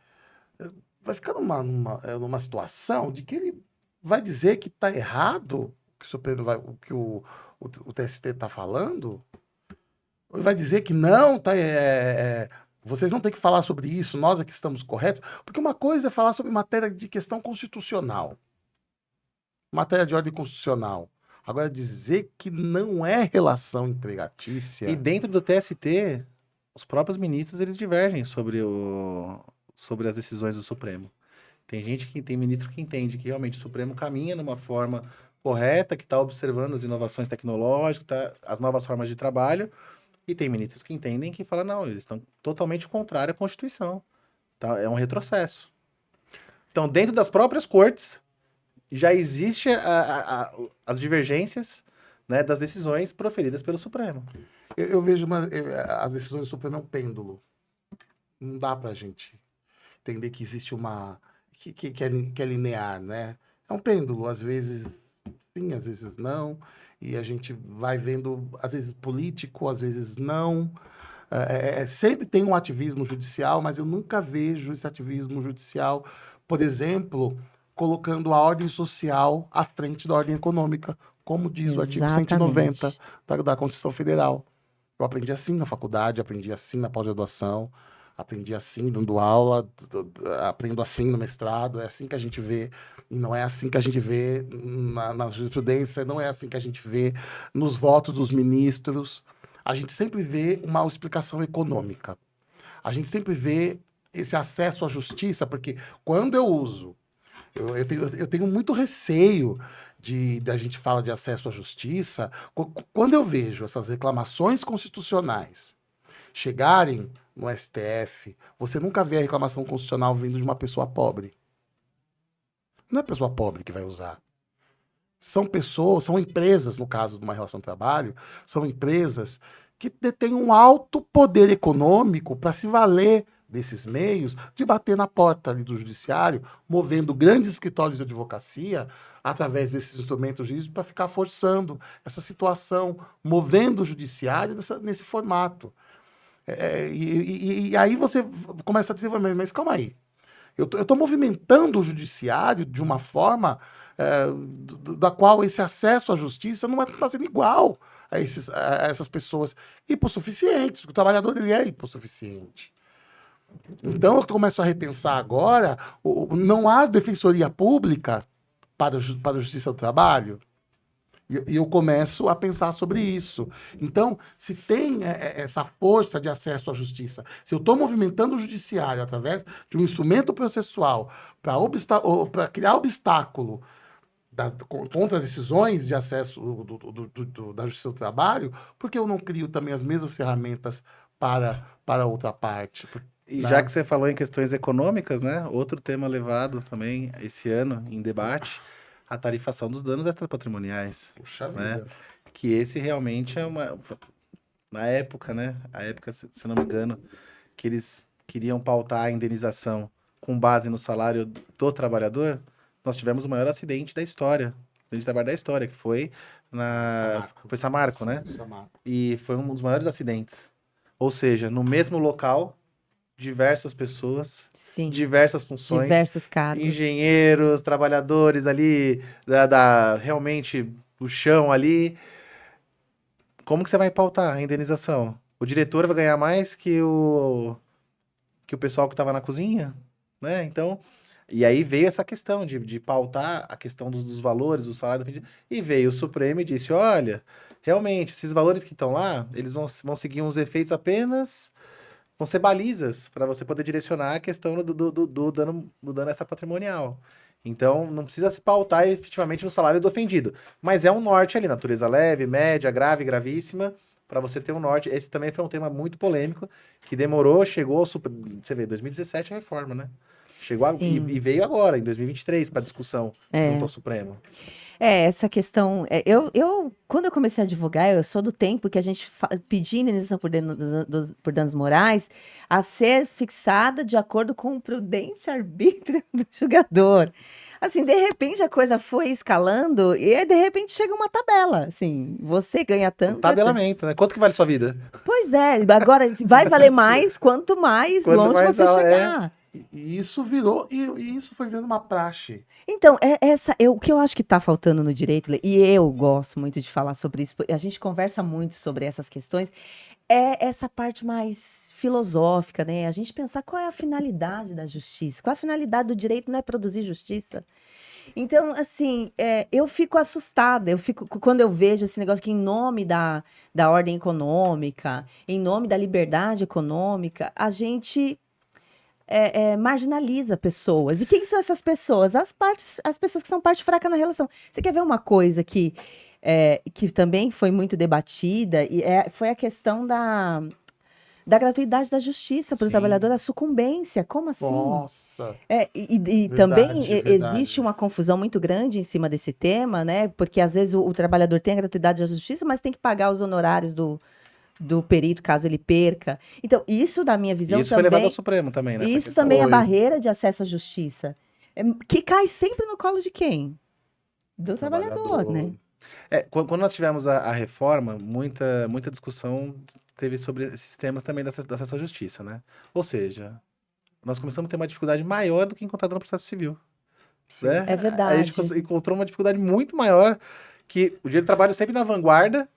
vai ficar numa situação de que ele vai dizer que está errado o que o TST está falando, ou ele vai dizer que não, vocês não têm que falar sobre isso, nós é que estamos corretos, porque uma coisa é falar sobre matéria de questão constitucional, matéria de ordem constitucional. Agora, dizer que não é relação empregatícia... E dentro do TST, os próprios ministros, eles divergem sobre as decisões do Supremo. Tem ministro que entende que realmente o Supremo caminha numa forma correta, que está observando as inovações tecnológicas, as novas formas de trabalho, e tem ministros que entendem que falam, não, eles estão totalmente contrários à Constituição. Tá? É um retrocesso. Então, dentro das próprias cortes, já existe as divergências, né, das decisões proferidas pelo Supremo. Eu vejo as decisões do Supremo é um pêndulo. Não dá pra gente entender que existe uma... que é linear, né? É um pêndulo, às vezes sim, às vezes não, e a gente vai vendo, às vezes político, às vezes não. Sempre tem um ativismo judicial, mas eu nunca vejo esse ativismo judicial, por exemplo, colocando a ordem social à frente da ordem econômica, como diz o artigo 190 da Constituição Federal. Eu aprendi assim na faculdade, aprendi assim na pós-graduação. Aprendi assim, dando aula, aprendo assim no mestrado, é assim que a gente vê, e não é assim que a gente vê na jurisprudência, não é assim que a gente vê nos votos dos ministros. A gente sempre vê uma explicação econômica. A gente sempre vê esse acesso à justiça, porque quando eu uso, eu tenho muito receio da gente fala de acesso à justiça, quando eu vejo essas reclamações constitucionais chegarem no STF, você nunca vê a reclamação constitucional vindo de uma pessoa pobre. Não é a pessoa pobre que vai usar. São pessoas, são empresas, no caso de uma relação de trabalho, são empresas que detêm um alto poder econômico para se valer desses meios de bater na porta ali do judiciário, movendo grandes escritórios de advocacia através desses instrumentos jurídicos para ficar forçando essa situação, movendo o judiciário nesse formato. E aí você começa a dizer, mas calma aí, eu estou movimentando o judiciário de uma forma da qual esse acesso à justiça não está sendo igual a essas pessoas hipossuficientes, porque o trabalhador ele é hipossuficiente. Então eu começo a repensar agora, não há defensoria pública para a justiça do trabalho? E eu começo a pensar sobre isso. Então, se tem essa força de acesso à justiça, se eu estou movimentando o judiciário através de um instrumento processual para criar obstáculo contra as decisões de acesso da justiça do trabalho, por que eu não crio também as mesmas ferramentas para a outra parte? E já que você falou em questões econômicas, né? Outro tema levado também esse ano em debate, a tarifação dos danos extrapatrimoniais. Puxa né? vida. Que esse realmente é uma... Na época, né? A época, se não me engano, que eles queriam pautar a indenização com base no salário do trabalhador, nós tivemos o maior acidente da história. Acidente de trabalho da história, que foi foi Samarco, né? Samarco. E foi um dos maiores acidentes. Ou seja, no mesmo local, diversas pessoas, Sim. diversas funções, Diversos cargos. engenheiros, trabalhadores ali, realmente do chão ali. Como que você vai pautar a indenização? O diretor vai ganhar mais que o pessoal que estava na cozinha, né? Então, e aí veio essa questão de pautar a questão dos valores, do salário defendido, e veio o Supremo e disse, olha, realmente, esses valores que estão lá, eles vão seguir uns efeitos apenas, vão ser balizas para você poder direcionar a questão do dano extrapatrimonial. Então, não precisa se pautar efetivamente no salário do ofendido. Mas é um norte ali, natureza leve, média, grave, gravíssima, para você ter um norte. Esse também foi um tema muito polêmico, que demorou, chegou ao você vê, 2017 a reforma, né? Chegou e veio agora, em 2023, para discussão junto ao Supremo. Essa questão. Quando eu comecei a advogar, eu sou do tempo que a gente pedia indenização por danos morais a ser fixada de acordo com o prudente arbítrio do julgador. Assim, de repente a coisa foi escalando e aí, de repente chega uma tabela. Assim, você ganha tanto. Tabelamento, né? Quanto que vale sua vida? Pois é, agora vai valer mais quanto mais longe mais você chegar. E isso virou, e isso foi virando uma praxe. Então, o que eu acho que está faltando no direito, e eu gosto muito de falar sobre isso, a gente conversa muito sobre essas questões, é essa parte mais filosófica, né? A gente pensar qual é a finalidade da justiça, qual é a finalidade do direito, não é produzir justiça. Então, assim, eu fico assustada, quando eu vejo esse negócio que em nome da ordem econômica, em nome da liberdade econômica, a gente marginaliza pessoas. E quem são essas pessoas? As pessoas que são parte fraca na relação. Você quer ver uma coisa que também foi muito debatida? Foi a questão da gratuidade da justiça para o trabalhador, a sucumbência. Como assim? Nossa! Verdade, também existe uma confusão muito grande em cima desse tema, né? Porque às vezes o trabalhador tem a gratuidade da justiça, mas tem que pagar os honorários do perito, caso ele perca. Então, isso, da minha visão, isso também... foi levado ao Supremo também, né? Isso também é a barreira de acesso à justiça. Que cai sempre no colo de quem? Do trabalhador, né? Quando nós tivemos a reforma, muita discussão teve sobre esses temas também da acesso à justiça, né? Ou seja, nós começamos a ter uma dificuldade maior do que encontrada no processo civil. Né? É verdade. A gente encontrou uma dificuldade muito maior, que o direito do trabalho sempre na vanguarda,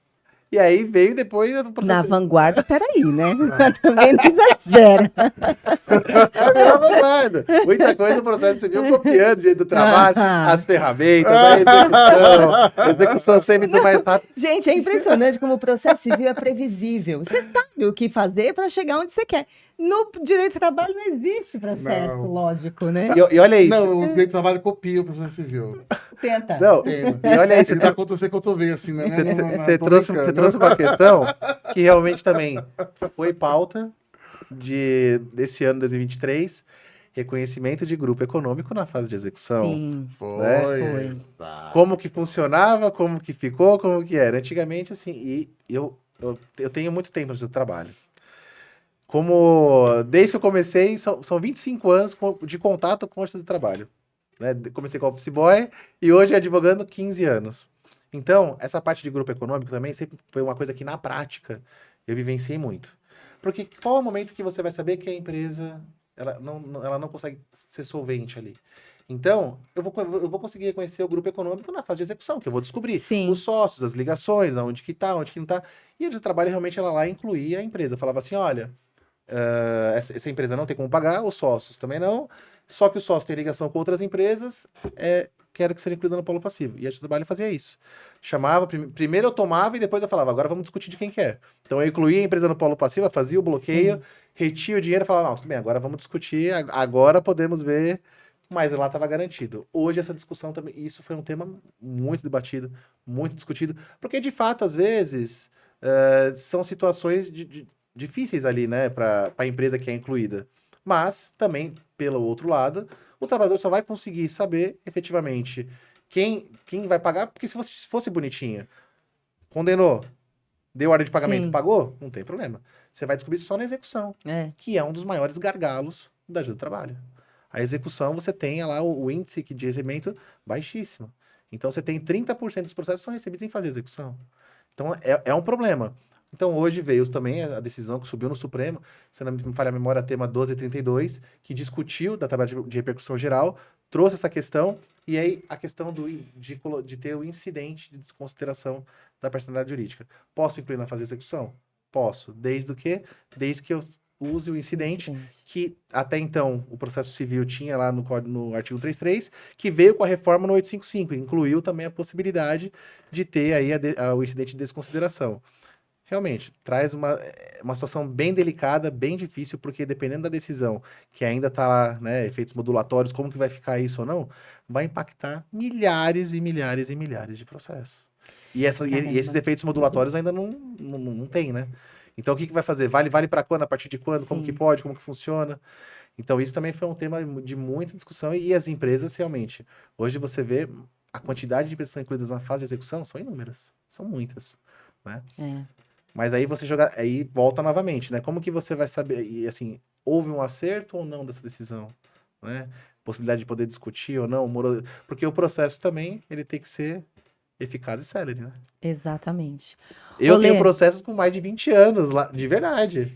E aí veio depois o Na processo. vanguarda, peraí, né? Também não exagera. Virou vanguarda. Muita coisa o processo civil copiando o jeito do trabalho, as ferramentas, a execução sempre do mais rápido. Gente, é impressionante como o processo civil é previsível. Você sabe o que fazer para chegar onde você quer. No direito do trabalho não existe processo, Não. lógico, né? E olha aí. Não, o direito do trabalho copia o processo civil. Tenta. Não, Tenta. e olha aí, Ele dá Ctrl-C, Ctrl-V, assim, né? você trouxe uma questão que realmente também foi pauta desse ano 2023, reconhecimento de grupo econômico na fase de execução. Sim. Foi. Como que funcionava, como que ficou, como que era. Antigamente, assim, e eu tenho muito tempo no trabalho. Desde que eu comecei, são 25 anos de contato com o justiça do trabalho. Né? Comecei com office boy e hoje advogando 15 anos. Então, essa parte de grupo econômico também sempre foi uma coisa que, na prática, eu vivenciei muito. Porque qual é o momento que você vai saber que a empresa ela não consegue ser solvente ali? Então, eu vou conseguir reconhecer o grupo econômico na fase de execução, que eu vou descobrir Sim. os sócios, as ligações, onde que tá, onde que não tá. E o trabalho realmente ela lá incluía a empresa. Eu falava assim, olha, essa empresa não tem como pagar, os sócios também não, só que o sócio tem ligação com outras empresas, quero que seja incluído no polo passivo. E a trabalho fazia isso. Chamava, primeiro eu tomava e depois eu falava, agora vamos discutir de quem quer. Então eu incluía a empresa no polo passivo, fazia o bloqueio, retia o dinheiro e falava, não, tudo bem, agora vamos discutir, agora podemos ver, mas lá estava garantido. Hoje essa discussão também, isso foi um tema muito debatido, muito discutido, porque de fato, às vezes, são situações difíceis ali, né, para a empresa que é incluída. Mas, também, pelo outro lado, o trabalhador só vai conseguir saber, efetivamente, quem vai pagar, porque se fosse bonitinho, condenou, deu ordem de pagamento, Sim. pagou, não tem problema. Você vai descobrir só na execução, que é um dos maiores gargalos da ajuda do trabalho. A execução, você tem lá o índice de recebimento baixíssimo. Então, você tem 30% dos processos são recebidos em fase de execução. Então, é um problema. Então, hoje veio também a decisão que subiu no Supremo, se não me falha a memória, tema 1232, que discutiu da tabela de repercussão geral, trouxe essa questão, e aí a questão de ter o incidente de desconsideração da personalidade jurídica. Posso incluir na fase de execução? Posso. Desde que eu use o incidente, que até então o processo civil tinha lá no artigo 33, que veio com a reforma no 855, incluiu também a possibilidade de ter aí o incidente de desconsideração. Realmente, traz uma situação bem delicada, bem difícil, porque dependendo da decisão, que ainda está lá, né, efeitos modulatórios, como que vai ficar isso ou não, vai impactar milhares e milhares e milhares de processos. E esses efeitos modulatórios ainda não tem, né? Então, o que vai fazer? Vale para quando? A partir de quando? Sim. Como que pode? Como que funciona? Então, isso também foi um tema de muita discussão. E as empresas, realmente, hoje você vê a quantidade de empresas que são incluídas na fase de execução, são inúmeras. São muitas, né? Mas aí aí volta novamente, né? Como que você vai saber? E assim, houve um acerto ou não dessa decisão, né? Possibilidade de poder discutir ou não, porque o processo também ele tem que ser eficaz e célere, né? Exatamente. Eu Olê, tenho processos com mais de 20 anos lá, de verdade.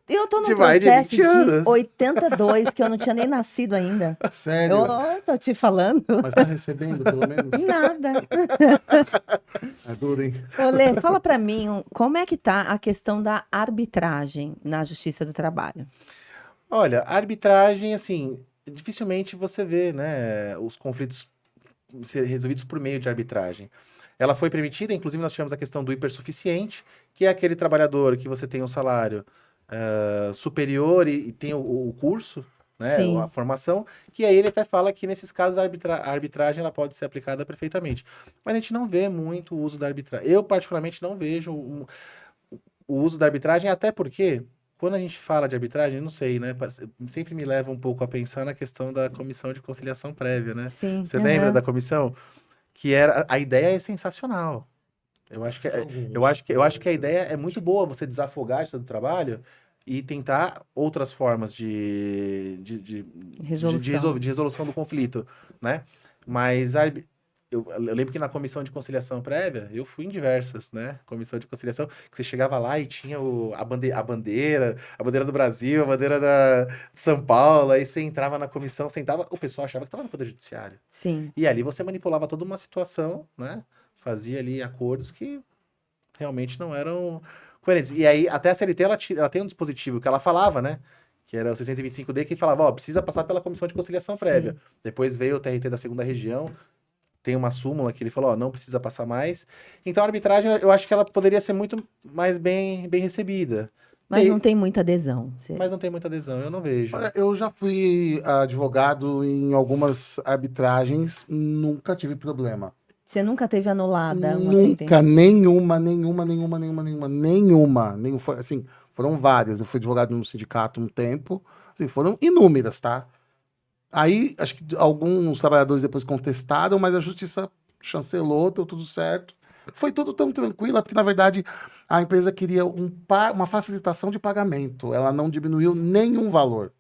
Eu tô num De mais de processo 20 de anos. 82, que eu não tinha nem nascido ainda. Sério? Eu tô te falando. Mas tá recebendo, pelo menos? Nada. É duro, hein? Olê, fala pra mim, como é que tá a questão da arbitragem na Justiça do Trabalho? Olha, a arbitragem, assim, dificilmente você vê, né, os conflitos ser resolvidos por meio de arbitragem. Ela foi permitida, inclusive nós tivemos a questão do hipersuficiente, que é aquele trabalhador que você tem um salário superior e tem o curso, né, Sim. a formação, que aí ele até fala que nesses casos a arbitragem ela pode ser aplicada perfeitamente. Mas a gente não vê muito o uso da arbitragem. Eu, particularmente, não vejo o uso da arbitragem, até porque, quando a gente fala de arbitragem, eu não sei, né, sempre me leva um pouco a pensar na questão da comissão de conciliação prévia, né? Sim. Você lembra da comissão? Que era, a ideia é sensacional. Eu acho que a ideia é muito boa, você desafogar isso do trabalho e tentar outras formas de resolução do conflito, né? Mas eu lembro que na comissão de conciliação prévia, eu fui em diversas, né? Comissão de conciliação, que você chegava lá e tinha a bandeira do Brasil, a bandeira de São Paulo, aí você entrava na comissão, sentava, o pessoal achava que estava no Poder Judiciário. Sim. E ali você manipulava toda uma situação, né? Fazia ali acordos que realmente não eram coerentes. E aí, até a CLT, ela tem um dispositivo que ela falava, né? Que era o 625D, que falava, ó, precisa passar pela comissão de conciliação prévia. Sim. Depois veio o TRT da segunda região, tem uma súmula que ele falou, ó, não precisa passar mais. Então a arbitragem, eu acho que ela poderia ser muito mais bem recebida. Mas não tem muita adesão. Mas não tem muita adesão, eu não vejo. Olha, eu já fui advogado em algumas arbitragens, nunca tive problema. Você nunca teve anulada uma Nunca, sentença? nenhuma. Assim, foram várias. Eu fui advogado no sindicato um tempo, assim, foram inúmeras, tá? Aí, acho que alguns trabalhadores depois contestaram, mas a justiça chancelou, deu tudo certo. Foi tudo tão tranquilo, porque, na verdade, a empresa queria uma facilitação de pagamento. Ela não diminuiu nenhum valor.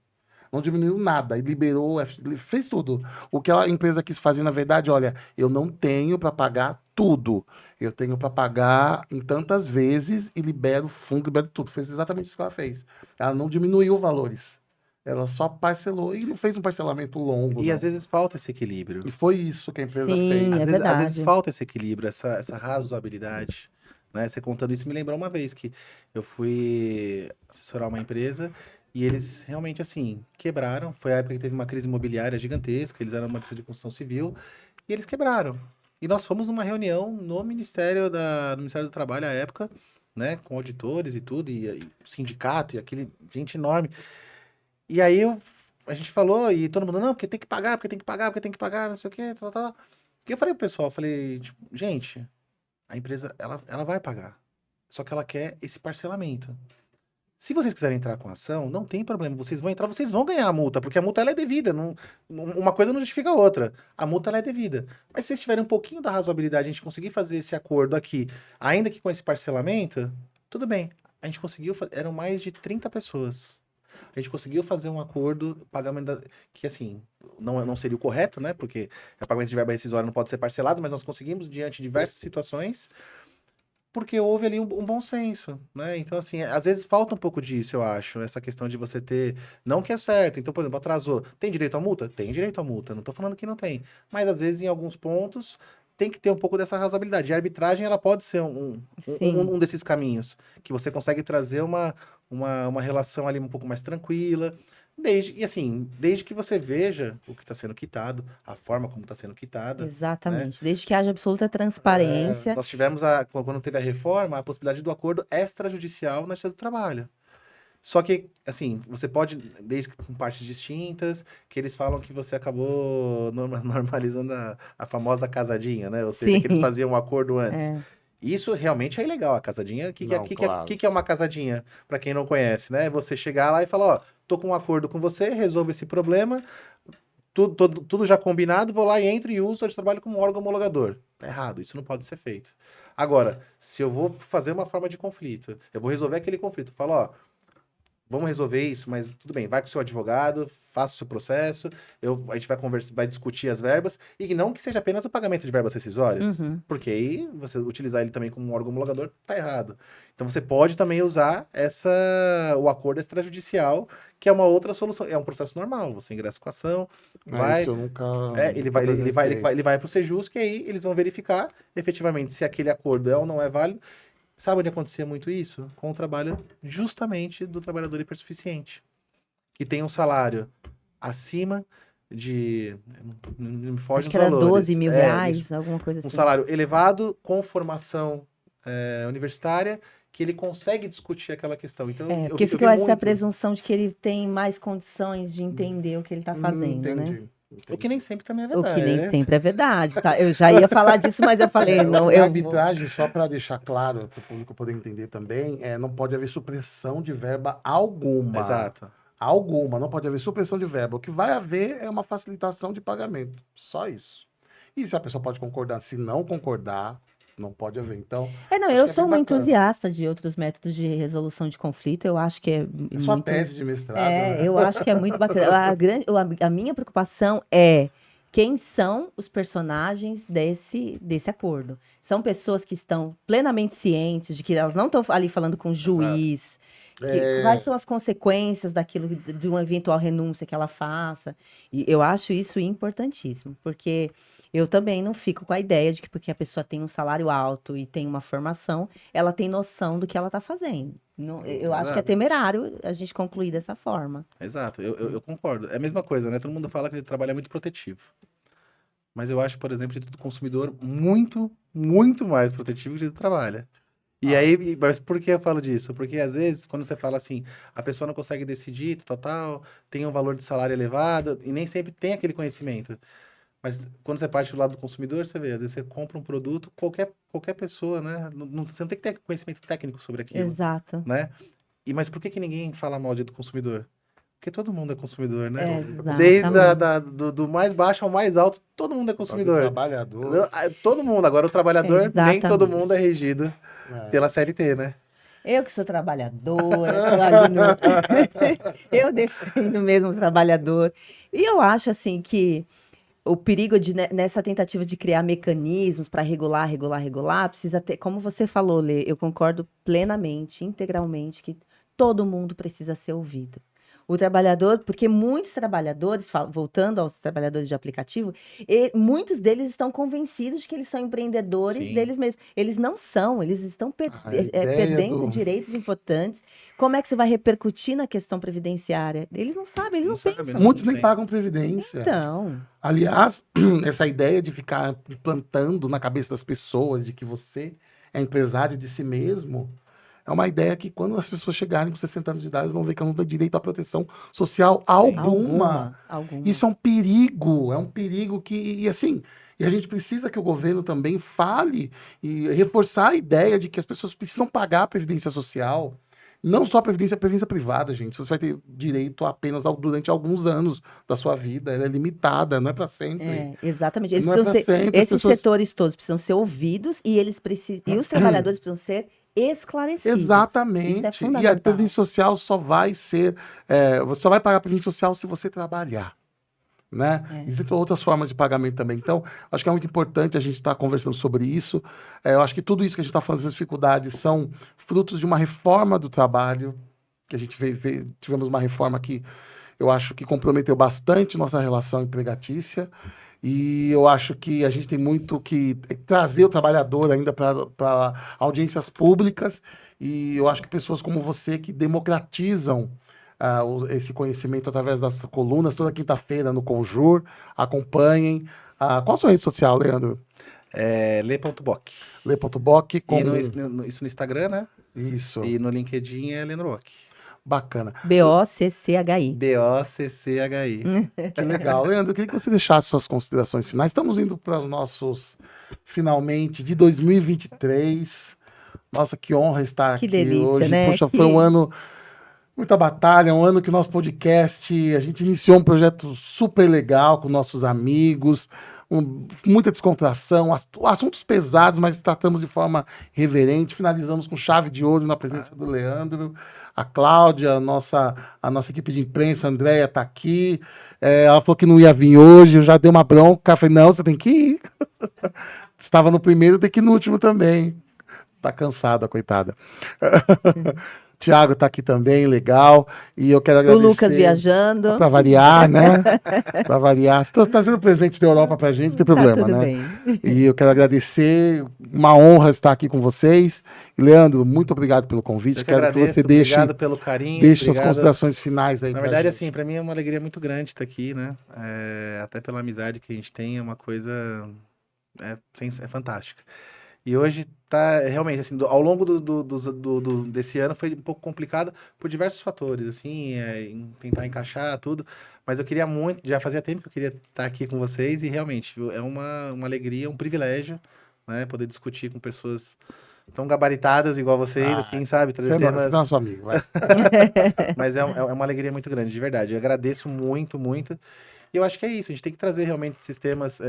Não diminuiu nada. E liberou, fez tudo. O que a empresa quis fazer, na verdade, olha, eu não tenho para pagar tudo. Eu tenho para pagar em tantas vezes e libero o fundo, libero tudo. Fez exatamente isso que ela fez. Ela não diminuiu valores. Ela só parcelou e não fez um parcelamento longo. E não. às vezes falta esse equilíbrio. E foi isso que a empresa Sim, fez. é Às verdade. vezes falta esse equilíbrio, essa razoabilidade. Né? Você contando isso me lembrou uma vez que eu fui assessorar uma empresa e eles realmente, assim, quebraram. Foi a época que teve uma crise imobiliária gigantesca, eles eram uma empresa de construção civil, e eles quebraram. E nós fomos numa reunião no Ministério do Trabalho à época, né, com auditores e tudo, e o sindicato, e aquele gente enorme. E aí a gente falou, e todo mundo, não, porque tem que pagar, não sei o quê, tal, tal. E eu falei pro pessoal, falei, tipo, gente, a empresa, ela vai pagar. Só que ela quer esse parcelamento. Se vocês quiserem entrar com a ação, não tem problema. Vocês vão entrar, vocês vão ganhar a multa, porque a multa ela é devida. Uma coisa não justifica a outra. A multa ela é devida. Mas se vocês tiverem um pouquinho da razoabilidade, a gente conseguir fazer esse acordo aqui, ainda que com esse parcelamento, tudo bem. A gente conseguiu, eram mais de 30 pessoas. A gente conseguiu fazer um acordo, pagamento que assim, não seria o correto, né? Porque o pagamento de verba rescisória não pode ser parcelado, mas nós conseguimos, diante de diversas situações, porque houve ali um bom senso, né? Então, assim, às vezes falta um pouco disso, eu acho, essa questão de você ter, não que é certo, então, por exemplo, atrasou, tem direito à multa? Tem direito à multa, não tô falando que não tem, mas às vezes, em alguns pontos, tem que ter um pouco dessa razoabilidade. A arbitragem, ela pode ser um desses caminhos, que você consegue trazer uma relação ali um pouco mais tranquila, desde que você veja o que está sendo quitado, a forma como está sendo quitada. Exatamente. Desde que haja absoluta transparência. Nós tivemos, quando teve a reforma, a possibilidade do acordo extrajudicial na Justiça do Trabalho. Só que, assim, você pode, desde com partes distintas, que eles falam que você acabou normalizando a famosa casadinha, né? Ou seja, que eles faziam um acordo antes. Isso realmente é ilegal, a casadinha. O que é uma casadinha? Para quem não conhece, né? Você chegar lá e falar, ó, tô com um acordo com você, resolvo esse problema, tudo já combinado, vou lá e entro e uso de trabalho como órgão homologador. Tá errado, isso não pode ser feito. Agora, se eu vou fazer uma forma de conflito, eu vou resolver aquele conflito, falo, ó, vamos resolver isso, mas tudo bem, vai com o seu advogado, faça o seu processo, a gente vai conversar, vai discutir as verbas, e não que seja apenas o pagamento de verbas rescisórias, porque aí você utilizar ele também como um órgão homologador tá errado. Então você pode também usar o acordo extrajudicial, que é uma outra solução, é um processo normal, você ingressa com a ação, Isso eu nunca ele vai para o Sejus, que aí eles vão verificar efetivamente se aquele acordo é ou não é válido. Sabe onde acontecia muito isso? Com o trabalho justamente do trabalhador hipersuficiente, que tem um salário acima de... Não me foge Acho os que era valores. 12 mil reais, alguma coisa assim. Um salário elevado, com formação universitária, que ele consegue discutir aquela questão. Então, porque fica essa presunção de que ele tem mais condições de entender o que ele está fazendo, né? O que nem sempre também é verdade. O que nem sempre é verdade, tá? Eu já ia falar disso, mas eu falei, não, A arbitragem, só para deixar claro, para o público poder entender também, não pode haver supressão de verba alguma. Exato. Alguma, não pode haver supressão de verba. O que vai haver é uma facilitação de pagamento. Só isso. E se a pessoa pode concordar, se não concordar, não pode haver. Então, eu sou uma entusiasta de outros métodos de resolução de conflito. Eu acho que é sua tese de mestrado. Né? Eu acho que é muito bacana. A minha preocupação é quem são os personagens desse acordo. São pessoas que estão plenamente cientes de que elas não estão ali falando com o juiz, Quais são as consequências daquilo, de uma eventual renúncia que ela faça? E eu acho isso importantíssimo, porque eu também não fico com a ideia de que porque a pessoa tem um salário alto e tem uma formação, ela tem noção do que ela está fazendo. Eu acho que é Exato. temerário a gente concluir dessa forma. Exato, eu concordo. É a mesma coisa, né? Todo mundo fala que o trabalho é muito protetivo. Mas eu acho, por exemplo, o direito do consumidor muito, muito mais protetivo que o direito do trabalho. E aí, mas por que eu falo disso? Porque às vezes, quando você fala assim, a pessoa não consegue decidir, tal, tem um valor de salário elevado, e nem sempre tem aquele conhecimento. Mas quando você parte do lado do consumidor, você vê, às vezes você compra um produto, qualquer pessoa, né? Você não tem que ter conhecimento técnico sobre aquilo, Exato. né? Mas por que ninguém fala mal do consumidor? Porque todo mundo é consumidor, né? Desde Exatamente. do mais baixo ao mais alto, todo mundo é O consumidor. trabalhador. Todo mundo. Agora, o trabalhador, nem todo mundo é Exatamente. regido pela CLT, né? Eu que sou trabalhadora, tô ali no... eu defendo mesmo o trabalhador. E eu acho assim que o perigo nessa tentativa de criar mecanismos para regular, precisa ter, como você falou, Lê, eu concordo plenamente, integralmente, que todo mundo precisa ser ouvido. O trabalhador, porque muitos trabalhadores, voltando aos trabalhadores de aplicativo, muitos deles estão convencidos de que eles são empreendedores Sim. deles mesmos. Eles não são, eles estão A ideia perdendo direitos importantes. Como é que isso vai repercutir na questão previdenciária? Eles não sabem, eles não pensam. Muitos não nem tem. pagam previdência. Então, Aliás, essa ideia de ficar plantando na cabeça das pessoas de que você é empresário de si mesmo é uma ideia que quando as pessoas chegarem com 60 anos de idade, elas vão ver que elas não têm direito à proteção social alguma. alguma. Isso é um perigo que, e assim, e a gente precisa que o governo também fale e reforçar a ideia de que as pessoas precisam pagar a previdência social. Não só a previdência privada, gente. Você vai ter direito apenas durante alguns anos da sua vida. Ela é limitada, não é para sempre. Exatamente. Eles Não é precisam para ser, sempre. As esses pessoas... setores todos precisam ser ouvidos e eles precisam, e os trabalhadores precisam ser esclarecidos. Isso é Exatamente. E a fundamental. previdência social só vai ser. Você só vai pagar a previdência social se você trabalhar. Né? Existem outras formas de pagamento também. Então, acho que é muito importante a gente estar conversando sobre isso. Eu acho que tudo isso que a gente está falando, essas dificuldades, são frutos de uma reforma do trabalho, que a gente tivemos uma reforma que eu acho que comprometeu bastante nossa relação empregatícia. E eu acho que a gente tem muito que trazer o trabalhador ainda para audiências públicas. E eu acho que pessoas como você que democratizam esse conhecimento através das colunas, toda quinta-feira no Conjur, acompanhem. Qual a sua rede social, Leandro? Lê.boc. Lê.boc. Isso no Instagram, né? Isso. E no LinkedIn é Leandro Boc. Bacana. BOCCHI. BOCCHI. Que legal. Leandro, eu queria que você deixasse suas considerações finais. Estamos indo para os nossos, finalmente, de 2023. Nossa, que honra estar Que aqui delícia, hoje. né? Poxa, foi um ano, muita batalha, um ano que o nosso podcast, a gente iniciou um projeto super legal com nossos amigos, muita descontração, assuntos pesados, mas tratamos de forma reverente. Finalizamos com chave de ouro na presença do Leandro. A Cláudia, a nossa equipe de imprensa, a Andréia, está aqui. Ela falou que não ia vir hoje, eu já dei uma bronca. Falei, não, você tem que ir. Estava no primeiro, tem que ir no último também. Tá cansada, coitada. Tiago tá aqui também, legal. E eu quero agradecer. O Lucas viajando. Para variar, né? Para variar. Você está trazendo presente da Europa pra gente, não tem problema, tudo né? bem. E eu quero agradecer. Uma honra estar aqui com vocês. E, Leandro, muito obrigado pelo convite. Quero que você obrigado pelo carinho. Deixe suas considerações finais aí. Na verdade, assim, para mim é uma alegria muito grande estar aqui, né? Até pela amizade que a gente tem, é uma coisa fantástica. E hoje tá realmente assim, ao longo desse ano foi um pouco complicado por diversos fatores, assim, em tentar encaixar tudo. Mas eu queria muito, já fazia tempo que eu queria estar aqui com vocês e realmente é uma alegria, um privilégio, né? Poder discutir com pessoas tão gabaritadas igual vocês, assim, sabe? Você é nosso amigo, vai. Mas é uma alegria muito grande, de verdade. Eu agradeço muito, muito. E eu acho que é isso, a gente tem que trazer realmente sistemas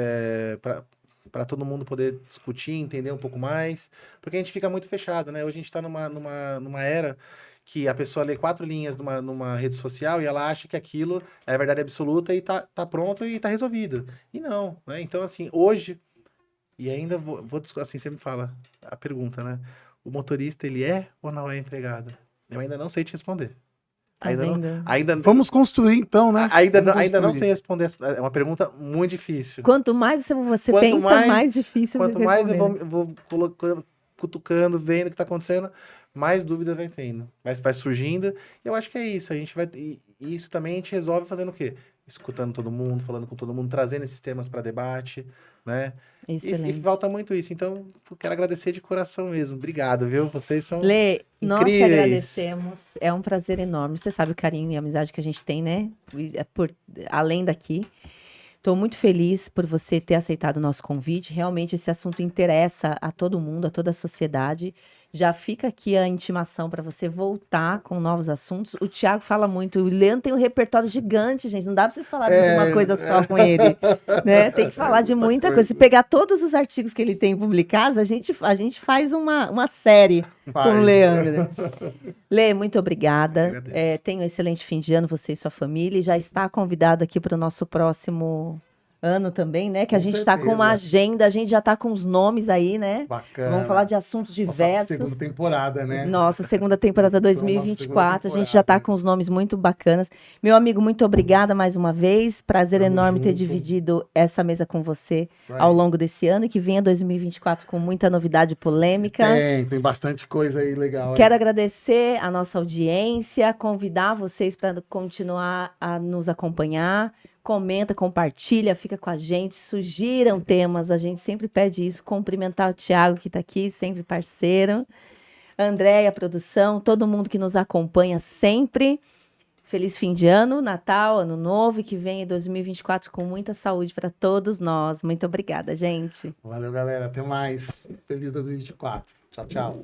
para todo mundo poder discutir, entender um pouco mais, porque a gente fica muito fechado, né? Hoje a gente está numa era que a pessoa lê 4 linhas numa rede social e ela acha que aquilo é a verdade absoluta e tá pronto e tá resolvido. E não, né? Então, assim, hoje, e ainda vou assim, sempre fala a pergunta, né? O motorista, ele é ou não é empregado? Eu ainda não sei te responder. Tá Ainda não, vendo? ainda, Vamos construir então, né? ainda, Vamos ainda não construir. sei responder. É uma pergunta muito difícil. Quanto mais você Quanto pensa, mais- mais difícil Quanto mais responder. eu vou colocando, cutucando, vendo o que tá acontecendo, mais dúvida vai tendo. Vai surgindo. E eu acho que é isso. A gente vai. E isso também a gente resolve fazendo o quê? Escutando todo mundo, falando com todo mundo, trazendo esses temas para debate, né? E Excelente. falta muito isso. Então, eu quero agradecer de coração mesmo. Obrigado, viu? Vocês são Lê, nós que incríveis. agradecemos. É um prazer enorme. Você sabe o carinho e a amizade que a gente tem, né? Além daqui. Estou muito feliz por você ter aceitado o nosso convite. Realmente esse assunto interessa a todo mundo, a toda a sociedade. Já fica aqui a intimação para você voltar com novos assuntos. O Thiago fala muito, o Leandro tem um repertório gigante, gente. Não dá para vocês falarem de uma coisa só com ele, né? Tem que falar de muita coisa. Se pegar todos os artigos que ele tem publicados, a gente faz uma série com o Leandro. Lê, muito obrigada. Tenha um excelente fim de ano, você e sua família. E já está convidado aqui para o nosso próximo ano também, né? Que a Com gente está com uma agenda, a gente já está com os nomes aí, né? Bacana. Vamos falar de assuntos diversos. Segunda temporada, né? Nossa, segunda temporada 2024. A gente já está com os nomes muito bacanas. Meu amigo, muito obrigada mais uma vez. Prazer Tamo enorme ter junto. dividido essa mesa com você Isso aí. ao longo desse ano. E que venha 2024 com muita novidade e polêmica. Tem bastante coisa aí legal. Quero agradecer a nossa audiência, convidar vocês para continuar a nos acompanhar. Comenta, compartilha, fica com a gente, sugiram temas, a gente sempre pede isso. Cumprimentar o Thiago, que está aqui, sempre parceiro. Andréia, produção, todo mundo que nos acompanha sempre. Feliz fim de ano, Natal, Ano Novo, e que venha 2024 com muita saúde para todos nós. Muito obrigada, gente. Valeu, galera. Até mais. Feliz 2024. Tchau, tchau.